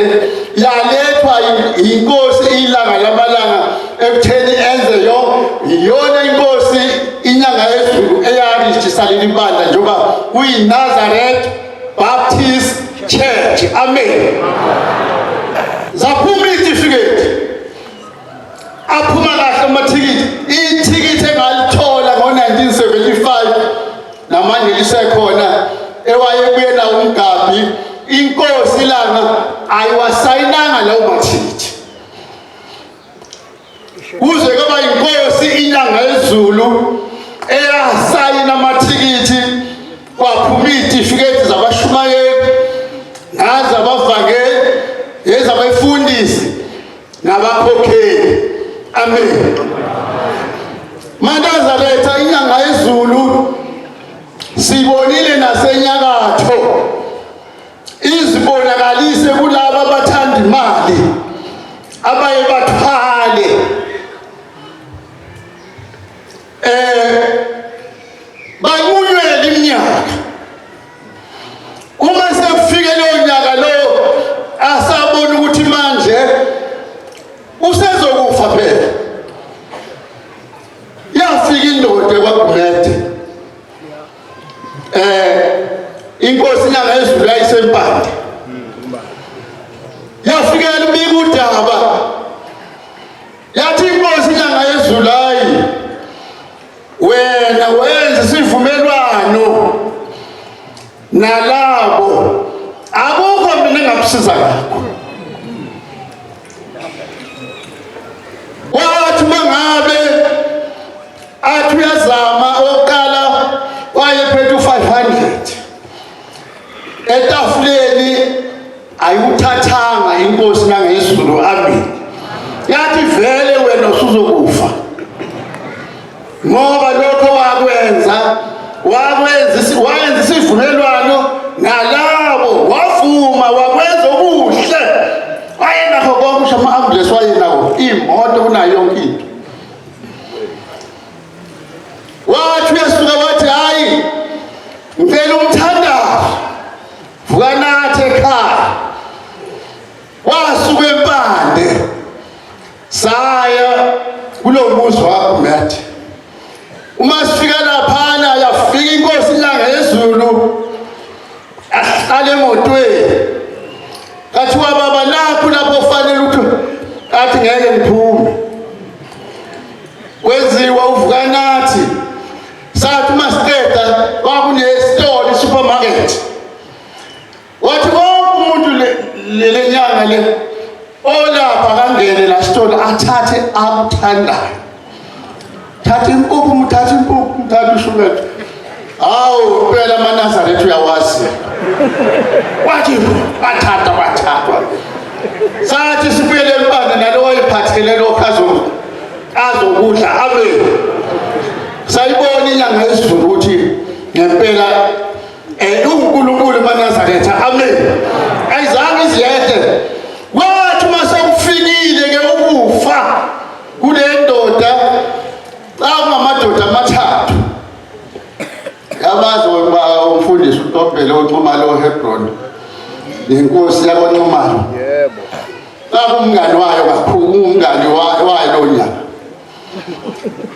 yalethwa inkosi ilanga lamalanga ekutheni enze yiyona inkosi inyanga yezulu eyarejista leli bandla njengoba kuyiNazareth Baptist Church. Amen. Zaphuma itifiketi, aphuma kahle amathikithi. Ithikithi engalithola ngo-1975 namanje lisekhona ewayebuye nawo uMgabhi, inkosi lana ayiwasayinanga lawo mathikithi kuze kaba inkosi inyanga yezulu eyasayina amathikithi. Kwaphuma itifiketi zabashumayeli nazabavangeli ezabefundisi nabakhokheli. Amen. maNazaretha inyanga yezulu sibonile nasenyakatho izibonakalise kulabo abathanda imali abaye bathwale banqunyele iminyaka. Uma sekufike leyo nyaka lo asabona ukuthi manje usezokufa phela, yafika indoda kwaGumede, inkosi inyanga yezulu yayisempande, yafika libika udaba, yathi inkosi inyanga yezulu, hayi wena wenza isivumelwano nalabo, akukho mina engakusiza ngakho. Wathi mangabe athi uyazama oqala wayephethe u500 etafuleni, ayuthathanga inkosi inyanga yezulu. Amen. Yathi vele wena usuzokufa ngoba lokho wayenza isivumelwano nalabo, wavuma wakwenza okuhle, wayenakho konke, ama-ambulance wayenawo, imoto, unayo yonke into. Wathi uyasuka wathi hayi ngicela umthandazo, vuka nathi ekhaya. Wasuka empande saya kulo muzi waGumede. Uma sifika laphana yafika inkosi inyanga yezulu, ahlala emotweni, kathiwa baba lapho ofanele ukuthi, athi ngeke ngiphume. Kwenziwa uvuka nathi, sathi masiqeda kwakunesitolo, supermarket. Wathi konke umuntu le nyanga le olapha kangene la sitolo athathe akuthandayo, thatha impuphu, mthatha impuphu, mthatha ushukela. Hawu phela maNazaretha uyawazi. Wathi bathathwa. Sathi sibuyele empande nalo wayephathele lokho azokudla. Amen. Sayibona inyanga yezulu ukuthi ngempela uNkulunkulu maNazaretha, amen. Ayizange iziyede. Wathi masekufikile ke ukufa kule ndoda amadoda amathathu. Yabazi umfundisi uTombela oNcumalo eHebron. Inkosi yakwaNcumalo. Yebo. Umngani wayo kakhulu, umngani wayo lo nyaka.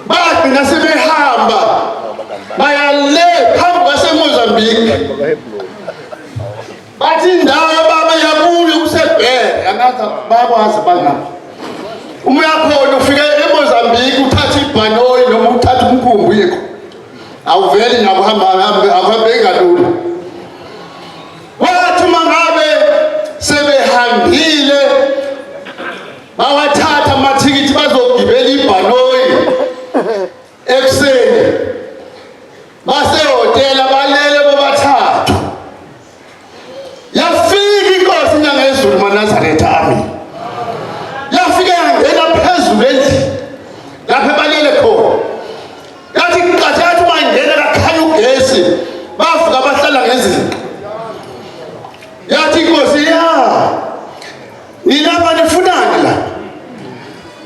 Bathi nasebehamba bayale phambi kwaseMozambique. Bathi indawo baba yakuyo kuseBhele, angathi bakwazi bangapha. Uma yakhona ufika eMozambique uthatha ibhanoyi noma uthatha umkhumbi yekho. Awuveli nakuhamba ahambe kalula. Wathi mangabe sebehambile bawathatha amathikithi bazogibela ibhanoyi ekuseni. Basehotela balele bobathathu. Yafika inkosi inyanga yezulu maNazaretha ami. Yafika yangena phezulu endlini lapho balele khona. Yathi qathatha mangena lakhanya ugesi bavuka bahlala ngezinto. Yathi inkosi nilapha nifunani la?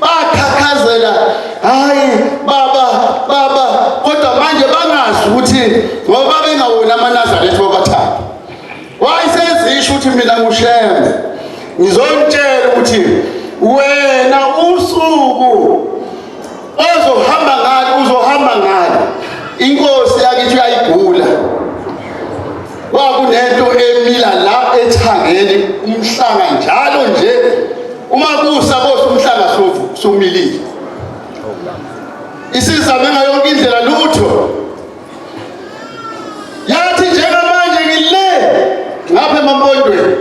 Bakhakhazela, hayi baba kodwa manje bangazi ukuthi ngoba bengawona amaNazaretha bobathathu. Wayesezisho ukuthi mina nguShembe ngizontshela ukuthi wena usuku ozohamba ngalo uzohamba ngalo. Inkosi yakithi uyayigula. Kwakunento emila la ethangeni umhlanga njalo nje uma kusa bose umhlanga somilile. Isizame ngayo yonke indlela lutho. Yathi njengamanje ngile ngapha eMampondweni.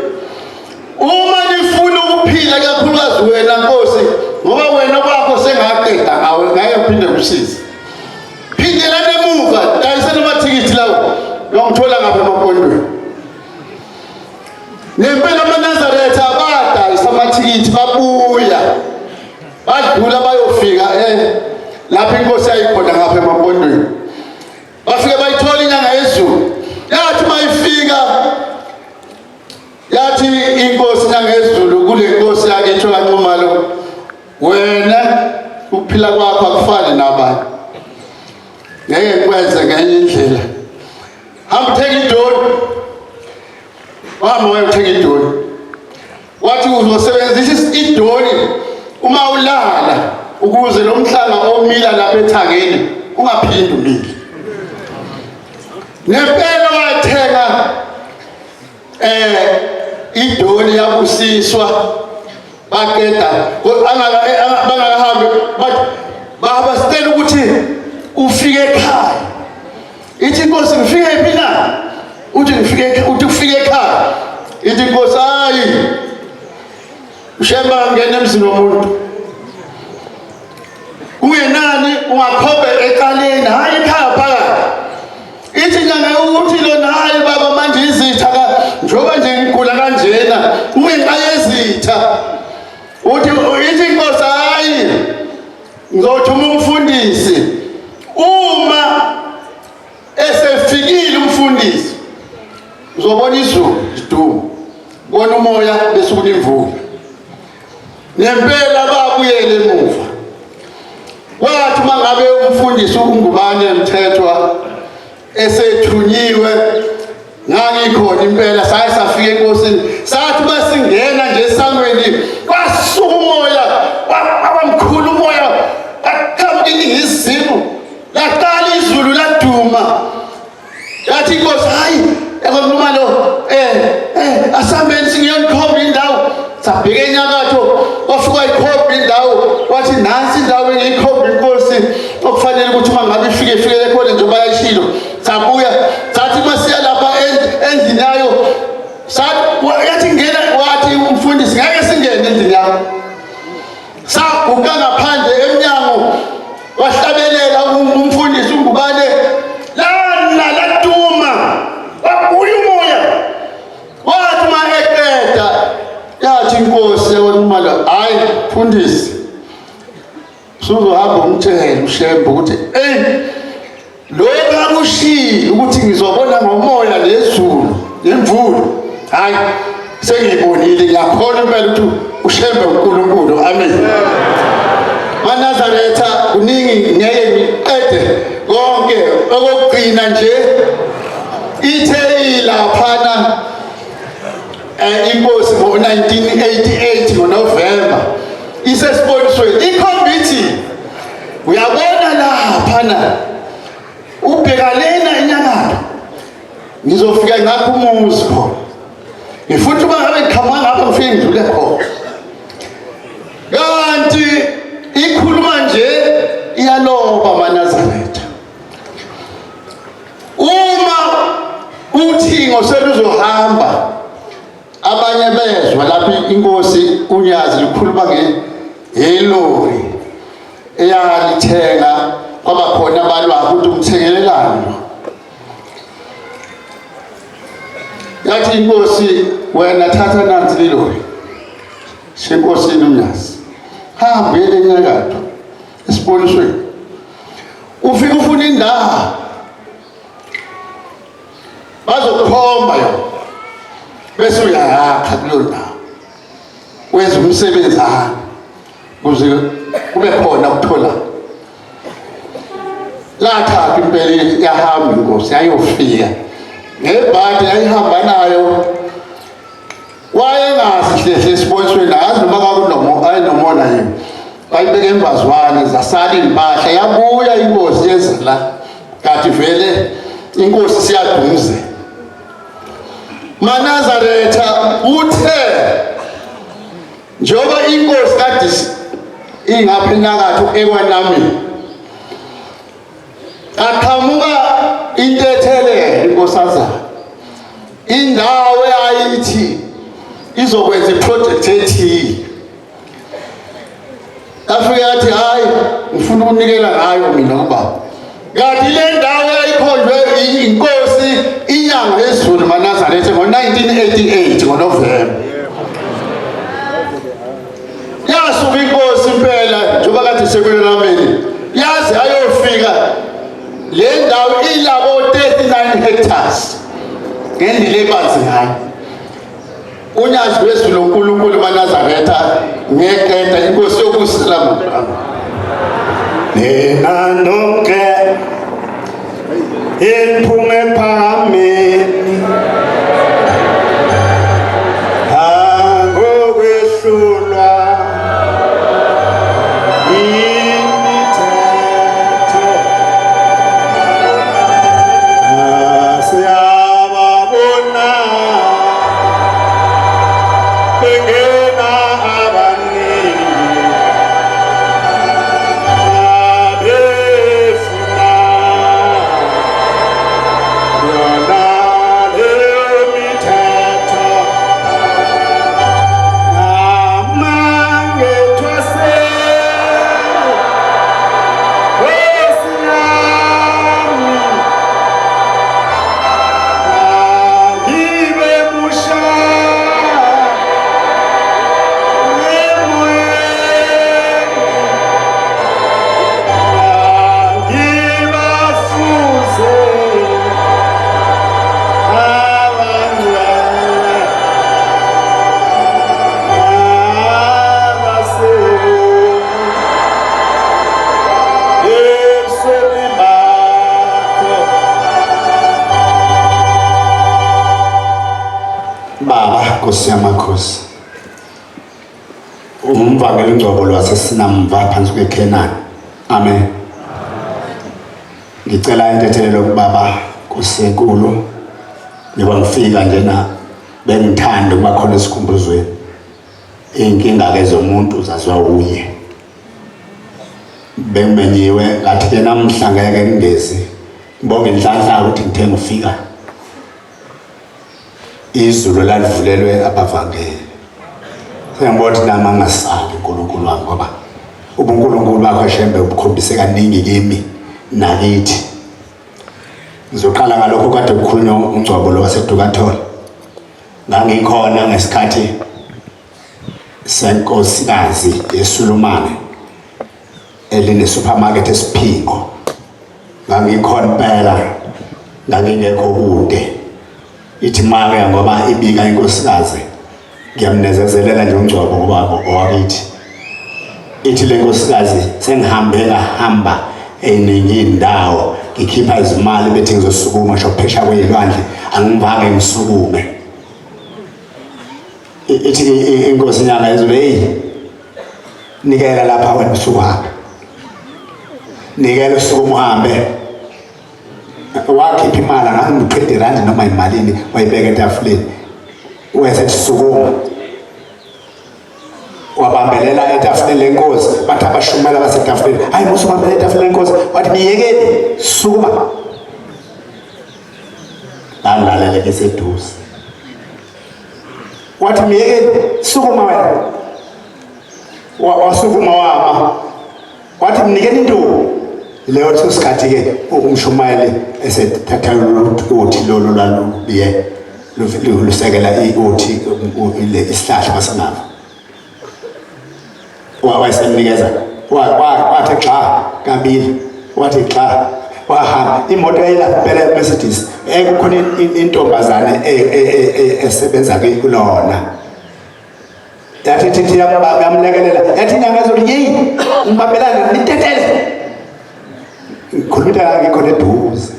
Uma nifuna ukuphila kakhulukazi wena Nkosi ngoba wena kwakho sengaqeda ngawe phinde kusize. Phindela emuva dayisela amathikithi lawo yongithola ngapha eMampondweni. Nempela amaNazaretha badayisa amathikithi babuya. Badlula bayofika lapha inkosi yayikhona ngapha eMampondweni. Bafike bayithola inyanga yezulu. Yathi mayifika yathi inkosi inyanga yezulu kule nkosi yakithi kaNcumalo, wena ukuphila kwakho akufani nabanye. Ngeke ngikwenze ngenye indlela. Hamba uthenga idoni. Wahamba wayothenga idoni. Wathi uzosebenzisa idoni uma ulala ukuze lo mhlanga omila lapha ethangeni ungaphindi umile. Nempela wathenga idoni yabusiswa baqeda bangakahambi baba sicela ukuthi ufike ekhaya. Ithi inkosi ngifike phi na? Uthi ufike ekhaya. Ithi inkosi hayi uShembe ngene emzini womuntu. Kungenani ungakhombe ekaleni hayi ekhaya phakathi. Ithi nyanga ukuthi lona hayi baba manje izitha njoba nje ngigula kanjena ungenxa yezitha. Ithi inkosi hayi ngizothuma umfundisi. Uma esefikile umfundisi uzobona izulu lidumo, bona umoya bese kunemvula. Nempela babuyele emuva. Wathi mangabe umfundisi uNgubane Mthethwa esethunyiwe ngangikhona impela saye safika enkosini sathi basingena nje esangweni kwasuka umoya wabamkhulu umoya akhambi izimu laqala izulu laduma. Yathi inkosi hayi yakuNcumalo asambeni singiyonikhomba indawo. Sabheka enyakatho wafika ikhomba indawo. Wathi nansi indawo engiyikhomba inkosi okufanele ukuthi uma ngabe ifike khona nje bayashilo. Sabuya sathi masiya lapha endlini yayo. Yathi ngena wathi umfundisi ngeke singene endlini yakho. Saguqa ngaphandle emnyango wahlabelela umfundisi uNgubane lana laduma wabuya umoya. Wathi mayeqeda yathi inkosi yakuNcumalo hayi mfundisi suzohamba umtshele uShembe ukuthi lokhu sengikushilo ukuthi ngizobona ngomoya nezulu nemvula. Hayi sengiyibonile ngiyakholwa impela ukuthi ushembe uNkulunkulu. Amen. Nazaretha kuningi ngeke ngiqede konke okugcina nje ithe ilaphana inkosi ngo-1988 ngoNovember isesibonisweni ikhombithi uyabona laphana ubheka lena enyakatho ngizofika ngakho umuzi khona ngifuna ukuba ngabe ngiqhamuka ngapha ngifike ngidlule khona kanti ikhuluma nje iyaloba maNazaretha uma uthingo seluzohamba abanye bezwa lapho inkosi uNyazi likhuluma ngelori eyalithenga kwaba khona abalwa ukuthi umthengelelani yathi inkosi wena thatha nansi lilori senkosini uNyazi hamba enyakatho esibonisweni ufika ufuna indawo bazokukhomba yona bese uyayakha kuleyo ndawo wenza umsebenzi ukuze kube khona ukuthola lathatha impela yahamba inkosi yayofika ngebhadi yayihamba nayo wayengazi hle esibonisweni azi noma kwakunomo ayinomona yini bayibeke embazwane zasala impahla yabuya inkosi yezela kanti vele inkosi siyaduze maNazaretha uthe njengoba inkosi kade ingapha enyakatho ekwanami aqhamuka intethele inkosazana indawo eyayithi izokwenza iproject ethile afike yathi hayi ngifuna ukunikela ngayo mina kubaba kanti le ndawo yayikhonjwe inkosi inyanga yezulu maNazaretha ngo-1988 ngoNovember yasuka inkosi impela njengoba kade sekwelameni yaze ayofika le ndawo ilabo 39 hectares ngendile ebanzi ngayo uNyazi wezulu uNkulunkulu maNazaretha ngekhetha inkosi yokusalama nenandonke iphume phameni angokwehlulwa imithetho siyababona bengena abaningi abefuna yona leyo mithetho namange thwaseni Nkosi yami angibe musha Baba Nkosi yamakhosi umvangeli Ngcobo lwasesinamva phansi kweKhenani. Amen. Ngicela intethelelo kubaba kusenkulu njengoba ngifika njena bengithanda ukuba khona esikhumbuzweni inkinga ke zomuntu zaziwa uye bengimenyiwe ngathi ke namhla ngeke ngingezi ngibonge inhlanhla ukuthi ngithe ngifika izulu lalivulelwe abavangeli sengibona nama ngasali uNkulunkulu wami ngoba ubuNkulunkulu bakho shembe ubukhombise kaningi kimi nakithi. Ngizoqala ngalokho kade kukhulunywa uNgcobo lo waseDukathola ngangikhona ngesikhathi senkosikazi yeSulumane eline supermarket eSiphingo ngangikhona impela ngangingekho kude ithi make ngoba ibika inkosikazi ngiyamnezezelela nje uNgcwabo ngoba owakithi ithi le nkosikazi sengihambe ngahamba eningi indawo ngikhipha izimali bethi ngizosukuma shophesha kwezilwandle angivanga ngisukume ithi inkosi nyanga izwe hey nikela lapha wena usukuhamba nikela usukuma uhambe wakhipha imali ngangiphethe noma imalini wayibeka etafuleni wese sukuma wabambelela etafuleni lenkosi bathi abashumela basetafuleni hayi musubambele etafuleni lenkosi wathi biyekeni sukuma bangalalele ke seduze wathi biyekeni sukuma wena wasukuma wama wathi mnikeni intombi leyo isikhathi ke umshumayeli esethatha uthi lolu lalubiye lusekela uthi ile isihlahla basanava wayesemnikeza wathi xa kabili wathi xa wahamba imoto eyilapha Mercedes kukhona intombazane esebenza kulona yathi thithi yamlekelela yathi nyangazoli yeyi umbambelana nitetele khulumita ngikho eduze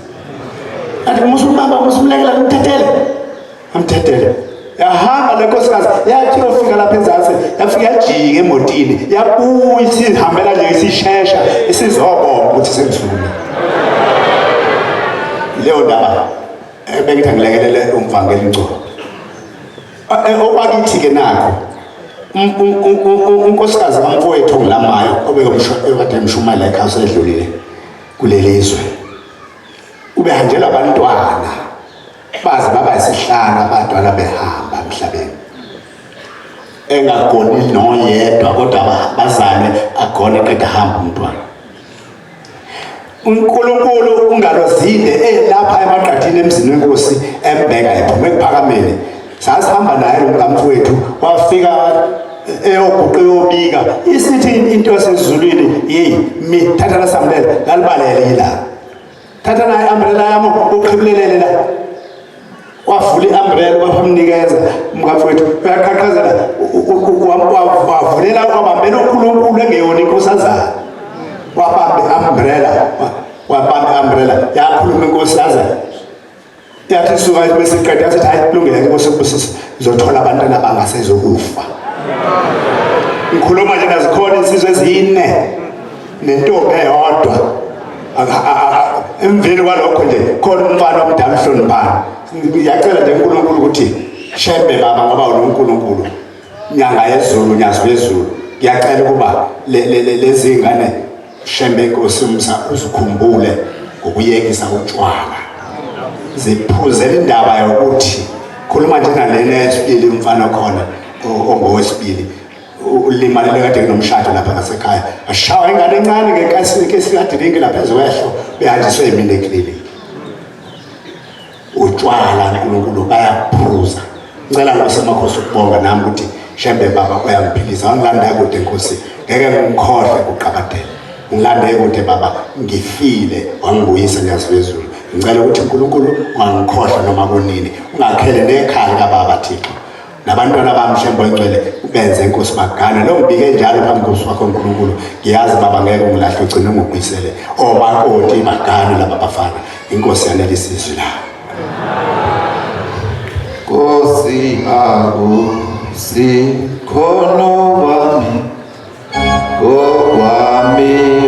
athi musumamba musumlekelela nitetele amtetele yahamba lenkosikazi yathi yofika lapha enzansi yafika yajika emotini yabuya isihambela nje isishesha isizobonga ukuthi sengisukume leyo ndaba bengithi ngilekelele umvangeli Ngcobo okwakithi ke nakho unkosikazi kamfowethu ongilamayo obekade emshumayela ekhaya sedlulile kulelizwe ubehanjelwa abantwana baze baba isihlanu abantwana behamba emhlabeni engagoni noyedwa kodwa bazane agone qeda hamba umntwana uNkulunkulu ungalozinde lapha emaqathini emzini wenkosi embeka ephuma ekuphakameni sasihamba naye umkamfowethu wafika eyoguqe yobika isithi into yasezulwini yeyi mi thatha la samlela lalibalele ila thatha naye umbrella yami uqhibulelele la wavula i-umbrella wamnikeza umkamfowethu uyaqhaqhazela wavulela wabambela uNkulunkulu engeyona inkosazana wabambe umbrella yakhuluma inkosazana yathi suka besiqeda yathi hayi kulungile Nkosi ngizothola abantwana abangasezokufa ngikhuluma nje nazikhona insizwe ezine nentombi eyodwa emveni kwalokho nje khona umfana omdala uhloniphana ngiyacela nje uNkulunkulu ukuthi shembe baba ngoba uNkulunkulu nyanga yezulu nyazi bezulu ngiyacela ukuba lezi ngane shembe Nkosi uzikhumbule ngokuyekisa utshwala ziphuzela indaba yokuthi khuluma nje nalena yesibili umfana khona ongowesibili ulimalele kade kunomshado lapha ngasekhaya ashawa ingane encane ngekasi kadirinki lapha ezwehlo behanjiswe yimini eklinikhi utshwala uNkulunkulu bayaphuza ngicela ngosemakhosi ukubonga nami ukuthi shembe baba uyangiphilisa angilanda kude Nkosi ngeke ngimkhohle kuqabadela ngilande kude baba ngifile wangibuyisa nyaziwezulu ngicela ukuthi uNkulunkulu ungangikhohlwa noma kunini ungakhele nekhaya kaBaba Thixo nabantwana bami Shembe Ngcwele benze Nkosi bagana lo ngibike njalo phambi Nkosi wakho uNkulunkulu ngiyazi baba ngeke ungilahle ugcine ungibuyisele omakoti bagana laba bafana inkosi yanelisizwe la Nkosi akusikhono wami okwami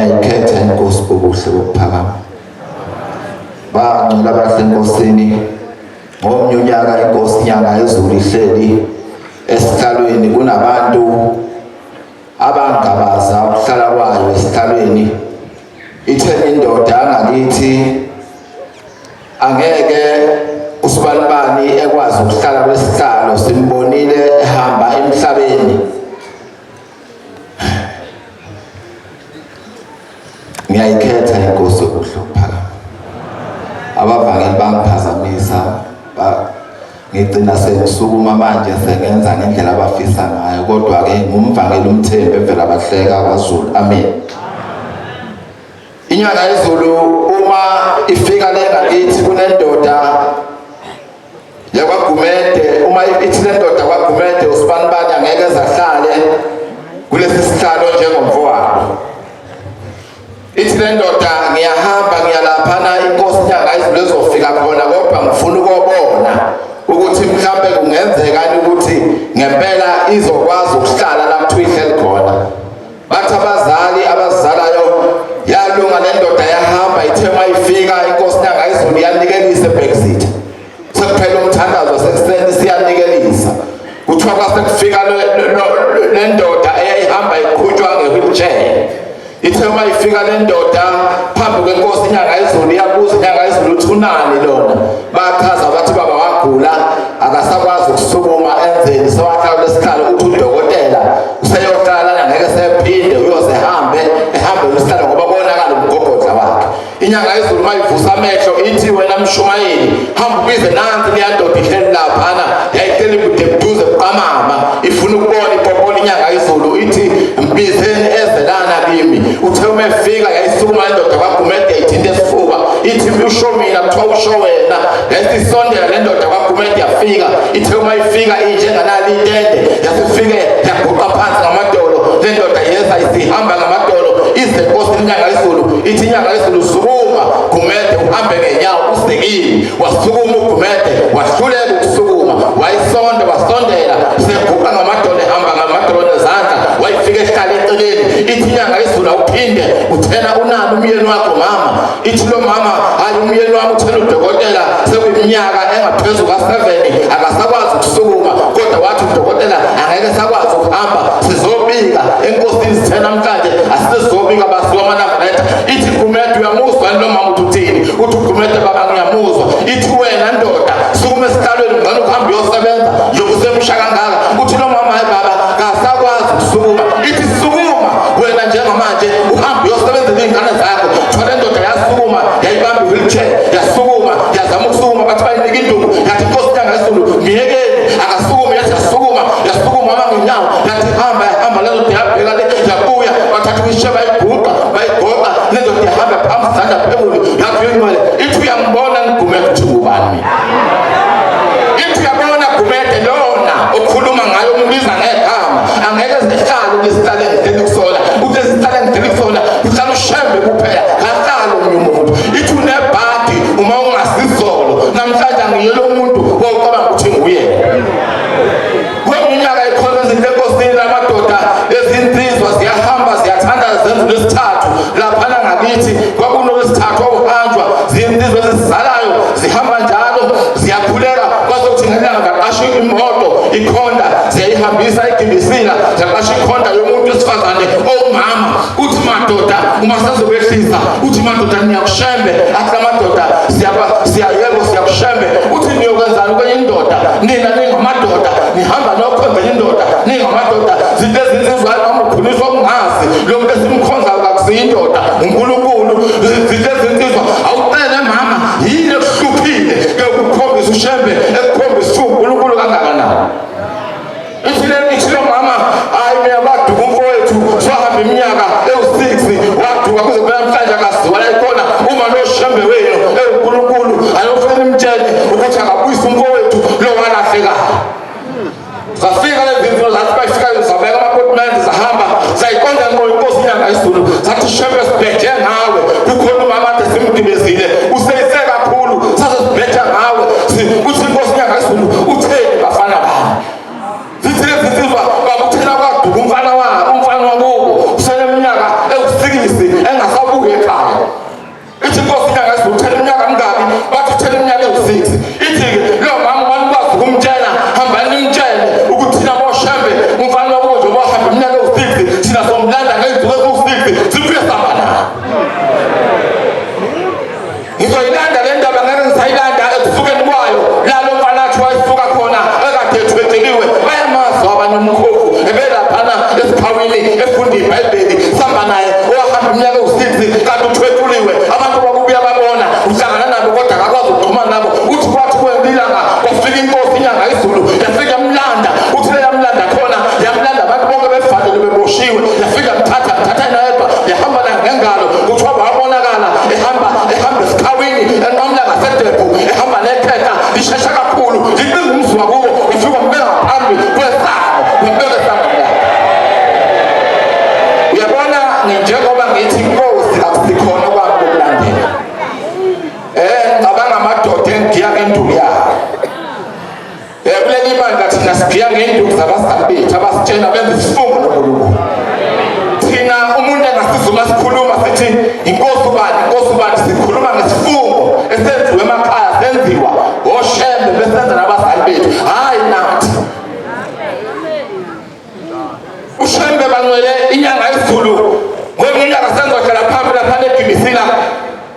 ngiyayikhetha inkosi bobuhle bokuphakama. Bangcwele abahle enkosini, ngomnye unyaka inkosi inyanga yezulu ihleli esihlalweni, kunabantu abangabaza ukuhlala kwayo esihlalweni. Ithe indoda angakithi angeke usibanibani ekwazi ukuhlala kwesihlalo, simbonile ehamba emhlabeni. Ngiyayikhetha inkosi yobuhle bokuphakama. Abavangeli bangiphazamisa, ngigcina sengisukuma manje sengenza ngendlela abafisa ngayo, kodwa-ke ngumvangeli umthembu evela abahleka kwaZulu. Amen. Inyanga yezulu uma ifika le ngakithi kunendoda yakwaGumede, uma ithi le ndoda kwaGumede usibanibani angeke ezahlale kulesi sihlalo njengomfowabo. Ithi le ndoda ngiyahamba ngiyalaphana inkosi inyanga yezulu ezofika khona, kodwa ngifuna ukubona ukuthi mhlambe kungenzekani ukuthi ngempela izokwazi ukuhlala la kuthiwa ihleli khona. Bathi abazalayo yalunga le ndoda yahamba, ithe mayifika inkosi inyanga yezulu yanikelisa eBexit. Sekuphela umthandazo sekuseni siyanikelisa. Kuthiwa kwasekufika le ndoda eyayihamba iqhutshwa nge-wheelchair. Ithe mayifika le ndoda phambi kwenkosi inyanga yezulu yabuza inyanga yezulu uthi unani lona. Bachaza bathi baba wagula akasakwazi ukusukuma enzeni, sewahlala lesihlalo. Uthi udokotela useyohlala ngeke sephinde uyoze ehambe lesihlalo ngoba bonakala umgogodla wakhe. Inyanga yezulu mayivusa amehlo ithi wena Mshumayeli hamba ubize nansi le ndoda ihleli laphana, yayihleli kude buduze buqamama ifuna ukubona ipopolo. Inyanga yezulu ithi mbizeni ezelana kimi. Uthe uma efika yayisukuma le ndoda kwaGumede ithinte esifuba, ithi usho mina kuthiwa usho wena. Yasisondela le ndoda kwaGumede yafika. Ithe uma ifika injenganali intende yasifike yaguqa phansi ngamadolo. Le ndoda yeza isihamba ngamadolo ize inkosi inyanga yezulu. Ithi inyanga yezulu sukuma Gumede uhambe ngenyawo usekini. Wasukuma uGumede wahluleka ukusukuma, wayisonda wasondela seguqa ngamadolo ehamba ngamadolo nezandla wayifika ehlala eceleni. Ithi inyanga yezulu awuphinde uthena unani umyeni wakho mama. Ithi lo mama hayi umyeni wami uthena udokotela sekuyiminyaka engaphezu ka7 akasakwazi ukusukuma, kodwa wathi udokotela angeke sakwazi ukuhamba sizobika enkosini sithena namhlanje asizobika basuka amanafletha. Ithi Gumede uyamuzwa lo mama uthini? Uthi Gumede baba ngiyamuzwa. Ithi wena ndoda sukuma esihlalweni ngani ukuhamba uyosebenza yokusemusha kangaka. Uthi lo mama hayi baba kasakwazi ukusukuma. Ithi sukuma wena njengamanje uhambe uyosebenza izingane zakho. Thole ndoda yasukuma yayibamba i-wheelchair yasukuma yazama ukusukuma, bathi bayinika induku. Yathi inkosi inyanga yezulu ngiyekeni akasukuma. Yathi yasukuma mama ngenyawo. Yathi hamba le ndoda yabheka le yabuya bathatha i-wheelchair bayigoqa le ndoda yahamba phambi zandla phezulu yathi uyimali. Ithi uyambona Gumede uthi ngubani? Ithi uyabona Gumede lona okhuluma ngayo umbiza ngegama angeke zihlale lesihlale ngideli kusola. Uthi sihlale ngideli kusola uhlala ushembe kuphela kahlalo omunye umuntu. Ithi unebhadi uma ungasizolo namhlanje angiyelo umuntu wocabanga ukuthi nguye. Kweminyaka ikhona izinto enkosini lamadoda ezinsizwa ziyahamba ziyathanda zenzu lesithathu laphana ngakithi. KwakunoLwesithathu okuhanjwa zinsizwa ezizalayo zihamba njalo ziyakhuleka kwazokuthi ngenyanga zaqasha imoto ikhonda ziyayihambisa igibisila zaqasha ikhonda yomuntu wesifazane owumama. Uthi madoda uma sazobehlisa uthi madoda niyakushembe. Athi amadoda siyayebo siyakushembe. Uthi niyokwenzani kwenye indoda? Nina ningamadoda nihamba nokhonza indoda ningamadoda. Zinto ezinsizwa noma ukhuliswa kungazi lo muntu esimkhonza kakusiyindoda uNkulunkulu. Zinto ezinsizwa awucele mama yini ekuhluphile ukukhombisa ushembe ekukhombisa uNkulunkulu kangakanani. Ithi lo mama hayi mina waduka umfowethu swahamba iminyaka ewu6 waduka kuze kube namhlanje akaziwa la ikhona uma noshembe wenu uNkulunkulu ayofuna imtshele ukuthi akabuyisa umfowethu lo walahlekayo. Zafika lezi zinto zathi bakutshena benza isifungo noNkulunkulu. Thina umuntu engasizuma sikhuluma sithi inkosi ubani sikhuluma ngesifungo esenziwe emakhaya senziwa oShembe besenza nabazali bethu, hayi nathi. uShembe bangcwele inyanga yesiZulu ngonyaka senzohlala phambili lapha eGibisila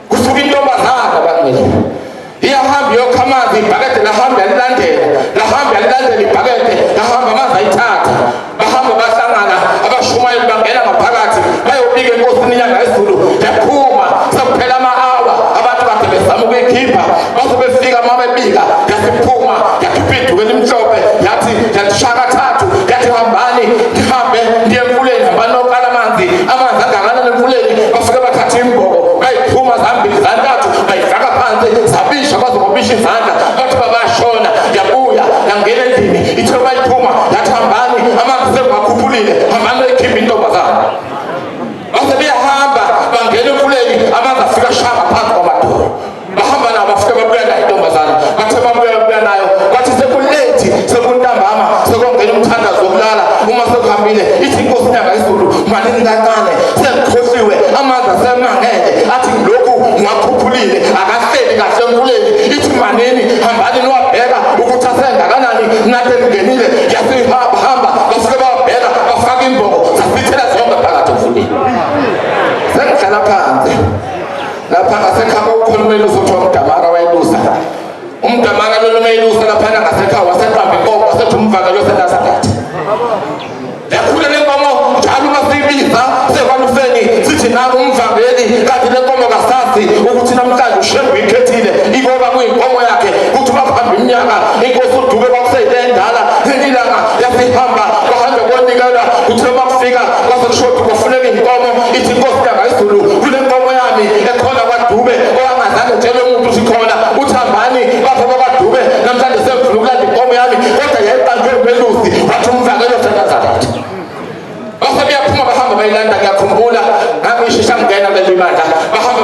kusuka intombazana bangcwele iyahamba yokha amanzi ibhakede lahamba yalilandela ibhakede lahamba amanzi ayithatha bahamba bahlangana abashumayeli bangena ngaphakathi bayobika enkosini inyanga yesiZulu yaphuma sekuphela ama-hour abantu kade bezama ukuyikhipha baze befika uma bebika yasiphuma yakhipha iduku elimhlophe yathi shaka thathu yathi hambani ndihambe ndiye emfuleni hambani nokala amanzi angakanani emfuleni bafike bathatha imbobo bayiphuma zambili zantathu bayifaka phansi zabisha bazokubisha izandla bathi babashona yabuya yangena endlini ithe bayiphuma yathi hambani amanzi sekungakhuphulile hambani beyikhipha intombazana base beyahamba bangena emfuleni amanzi afika shaka phansi kwamadolo bahamba nabo bafike babuya nayo intombazana bathe babuya nayo kwathi sekulethi sekuntambama sekongena umthandazo wokulala uma sekuhambile ithi inkosi inyanga yesiZulu manini kancane sekukhohliwe amanzi asemangele athi lokhu ngakhuphulile akahleli kahle emfuleni ithi manini hambani niwabheka ukuthi asengakanani nathi ngenile yasihamba bafike babheka bafaka imbobo zasithela zonke phakathi emfuleni. Sengihlala phansi lapha ngasekhaya ukhulumeli uzothiwa uMdamara wayelusa uMdamara lolu mayelusa laphana ngasekhaya waseqamba inkomo wasethi umvakelo seNazaretha yakhula lenkomo njalo masiyibiza sekwanufeni sithi nalo umvangeli kanti lenkomo kasazi ukuthi namhlanje uShembe ikhethile ikoba kuyinkomo yakhe kuthi bahambe iminyaka inkosi uDube kwakuseyile endala ilanga yasihamba bahambe konikela kuthi bakufika kwasekushoda kufuneka inkomo ithi inkosi inyanga yesiZulu kule nkomo yami ekhona kwaDube owangazange tshele umuntu sikhona uthi hambani bapha kwaDube namhlanje sengifuna ukulanda inkomo yami kodwa yayiqanjwe umelusi wathi umvangelo seNazaretha. Base beyaphuma bahamba bayilanda ngiyakhumbula ngangishisha ngena kuleli bandla bahamba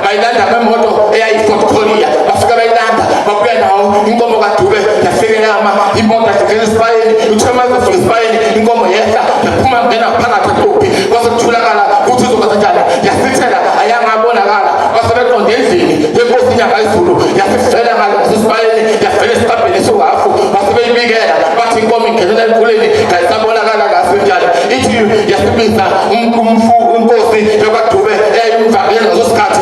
bayilanda ngemoto eyayi-Ford Collier bafika bayilanda babuya nawo inkomo kaDube yafika yama imoto yafika esipayeni uthe mazofika esipayeni inkomo yehla yaphuma ngena phakathi eqophi kwase kutholakala ukuthi izokwenza njani yasithela ayangabonakala base beqonde endlini yenkosi inyanga yesiZulu yasifela ngalo esipayeni yafela esitapeni esihafu base beyibikela bathi inkomo ingenela emfuleni kayisabonakala kahle njalo ithi yasibiza inkosi yokwaDube eyayimvangeli ngaso sikhathi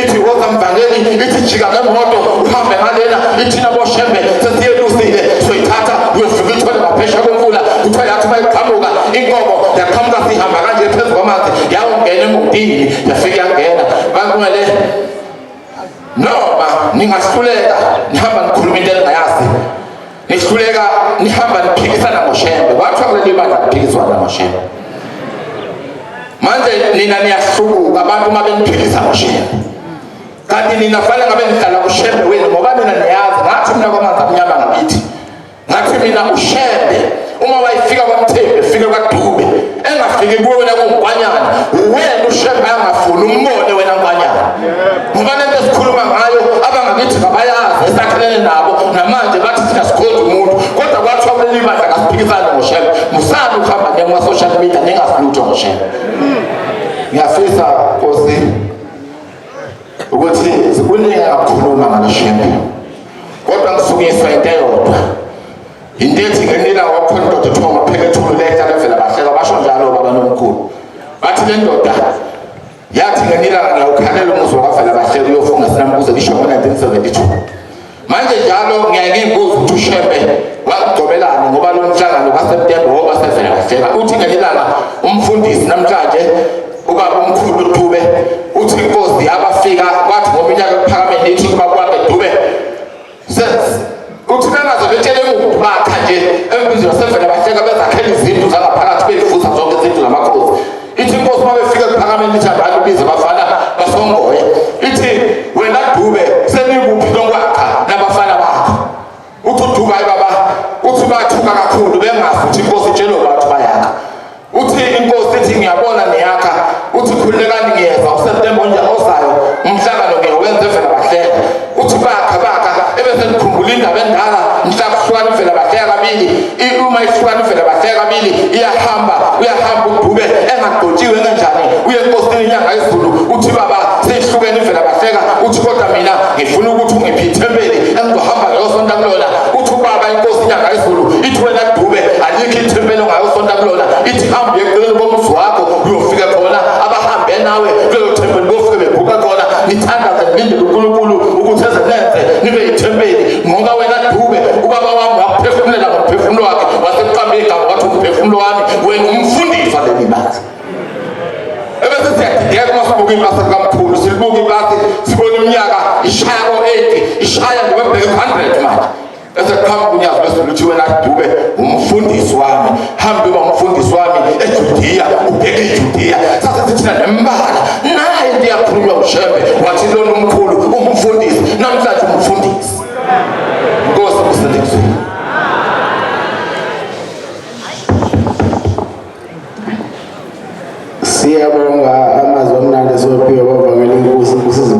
ithi woza mvangeli ithi jika ngemoto uhambe ngalena ithi naboShembe sesiyelusile soyithatha uyofika ithole ngaphesha kwemfula kuthiwa yathi bayiqhamuka inkomo yaqhamuka sihamba kanje phezu kwamanzi yawungena emotini yafika yangena bangcwele noma ningahluleka nihamba nikhuluma into engayazi nihluleka nihamba niphikisana ngoShembe kwathiwa kuleli bandla kuphikiswana ngoShembe manje nina niyahlubuka abantu uma beniphikisa ngoShembe kanti nina fanele ngabe nihlala uShembe wenu ngoba nina niyazi ngathi mina kwamanzi amnyama ngabithi ngathi mina uShembe uma wayifika kwaMthembu efike kwaDube engafiki kuwe wena kungwanyana wena uShembe angafuni umbone wena ngwanyana ngoba lento esikhuluma ngayo abangakithi ngabayazi esakhelene nabo namanje bathi thina sikhonza umuntu kodwa kwathiwa kuleli bandla ngasiphikisana ngoShembe musana ukuhamba ngema-social media ningasilutho ngoShembe. Ngiyafisa Nkosi ukuthi sikuningi kakhuluma ngaloShembe kodwa ngisukiswa into eyodwa into ethi ngenila wakhona indoda ethiwa nguPhekethulu letha levela bahleka basho njalo baba nomkhulu bathi le ndoda yathi ngenila ngiyawukhalela umuzi wakavela bahleka uyofunga sinambuze lisho ngo-1972 manje njalo ngiyake ngibuza ukuthi uShembe wakugcobelani ngoba lo mhlangano kaSeptember woba sevela bahleka uthi ngenilanga umfundisi namhlanje ubaba umkhulu uDube uthi inkosi abafika kwathi ngominyaka ephakameni ithi kuba kwakhe Dube uthi nangaze betshele umuntu bakha nje embizweni sevela bahleka bezakhela izindlu zangaphakathi beyivuza zonke izindlu zamakhosi ithi inkosi uma befika ephakameni ithi abantu bize bafana basongoye ithi wena Dube senikuphi lokwakha nabafana bakho uthi uDube hayi baba uthi bathuka kakhulu bengazi ukuthi inkosi itshele abantu bayakha uthi inkosi ithi ngiyabona niyakha uthi khululekani ngiyeza uSeptember nje ozayo umhlangano ngiyowenza evela bahleka uthi bakha ebese nikhumbula indaba endala mhla kuhlukana ivela bahleka kabili uma uma ihlukana ivela bahleka kabili uyahamba uDube engagcotshiwe kanjani uye enkosini inyanga yesiZulu uthi baba seyihlukene ivela bahleka uthi kodwa mina ngifuna ukuthi ungiphe ithempeli engizohamba ngiyosonta kulona uthi baba inkosi inyanga yesiZulu ithi wena Dube alikho ithempeli ongayosonta kulona ithi hamba eceleni komuzi wakho uyofika khona abahambe nawe kulelo thempeli bofike bebhuka khona nithandaze nilindele uNkulunkulu ukuthi ezenenze nibe yithempeli ngoba wena Dube ubaba wami waphefumulela ngomphefumulo wakhe wasekuqamba igama wathi umphefumulo wami wena umfundisa leli bathi ebese siyadideka masibuka impahla kaMkhulu sibuka impahla sibona iminyaka ishaya ko-80 ishaya ndibebheke 100 manje eseqhamuka uNyazi bese luthi wena Dube umfundisi wami hambe uba umfundisi wami eJudiya ubheke eJudiya sase sithina nembala naye ndiyakhulunywa uShembe wathi lona umkhulu umfundisi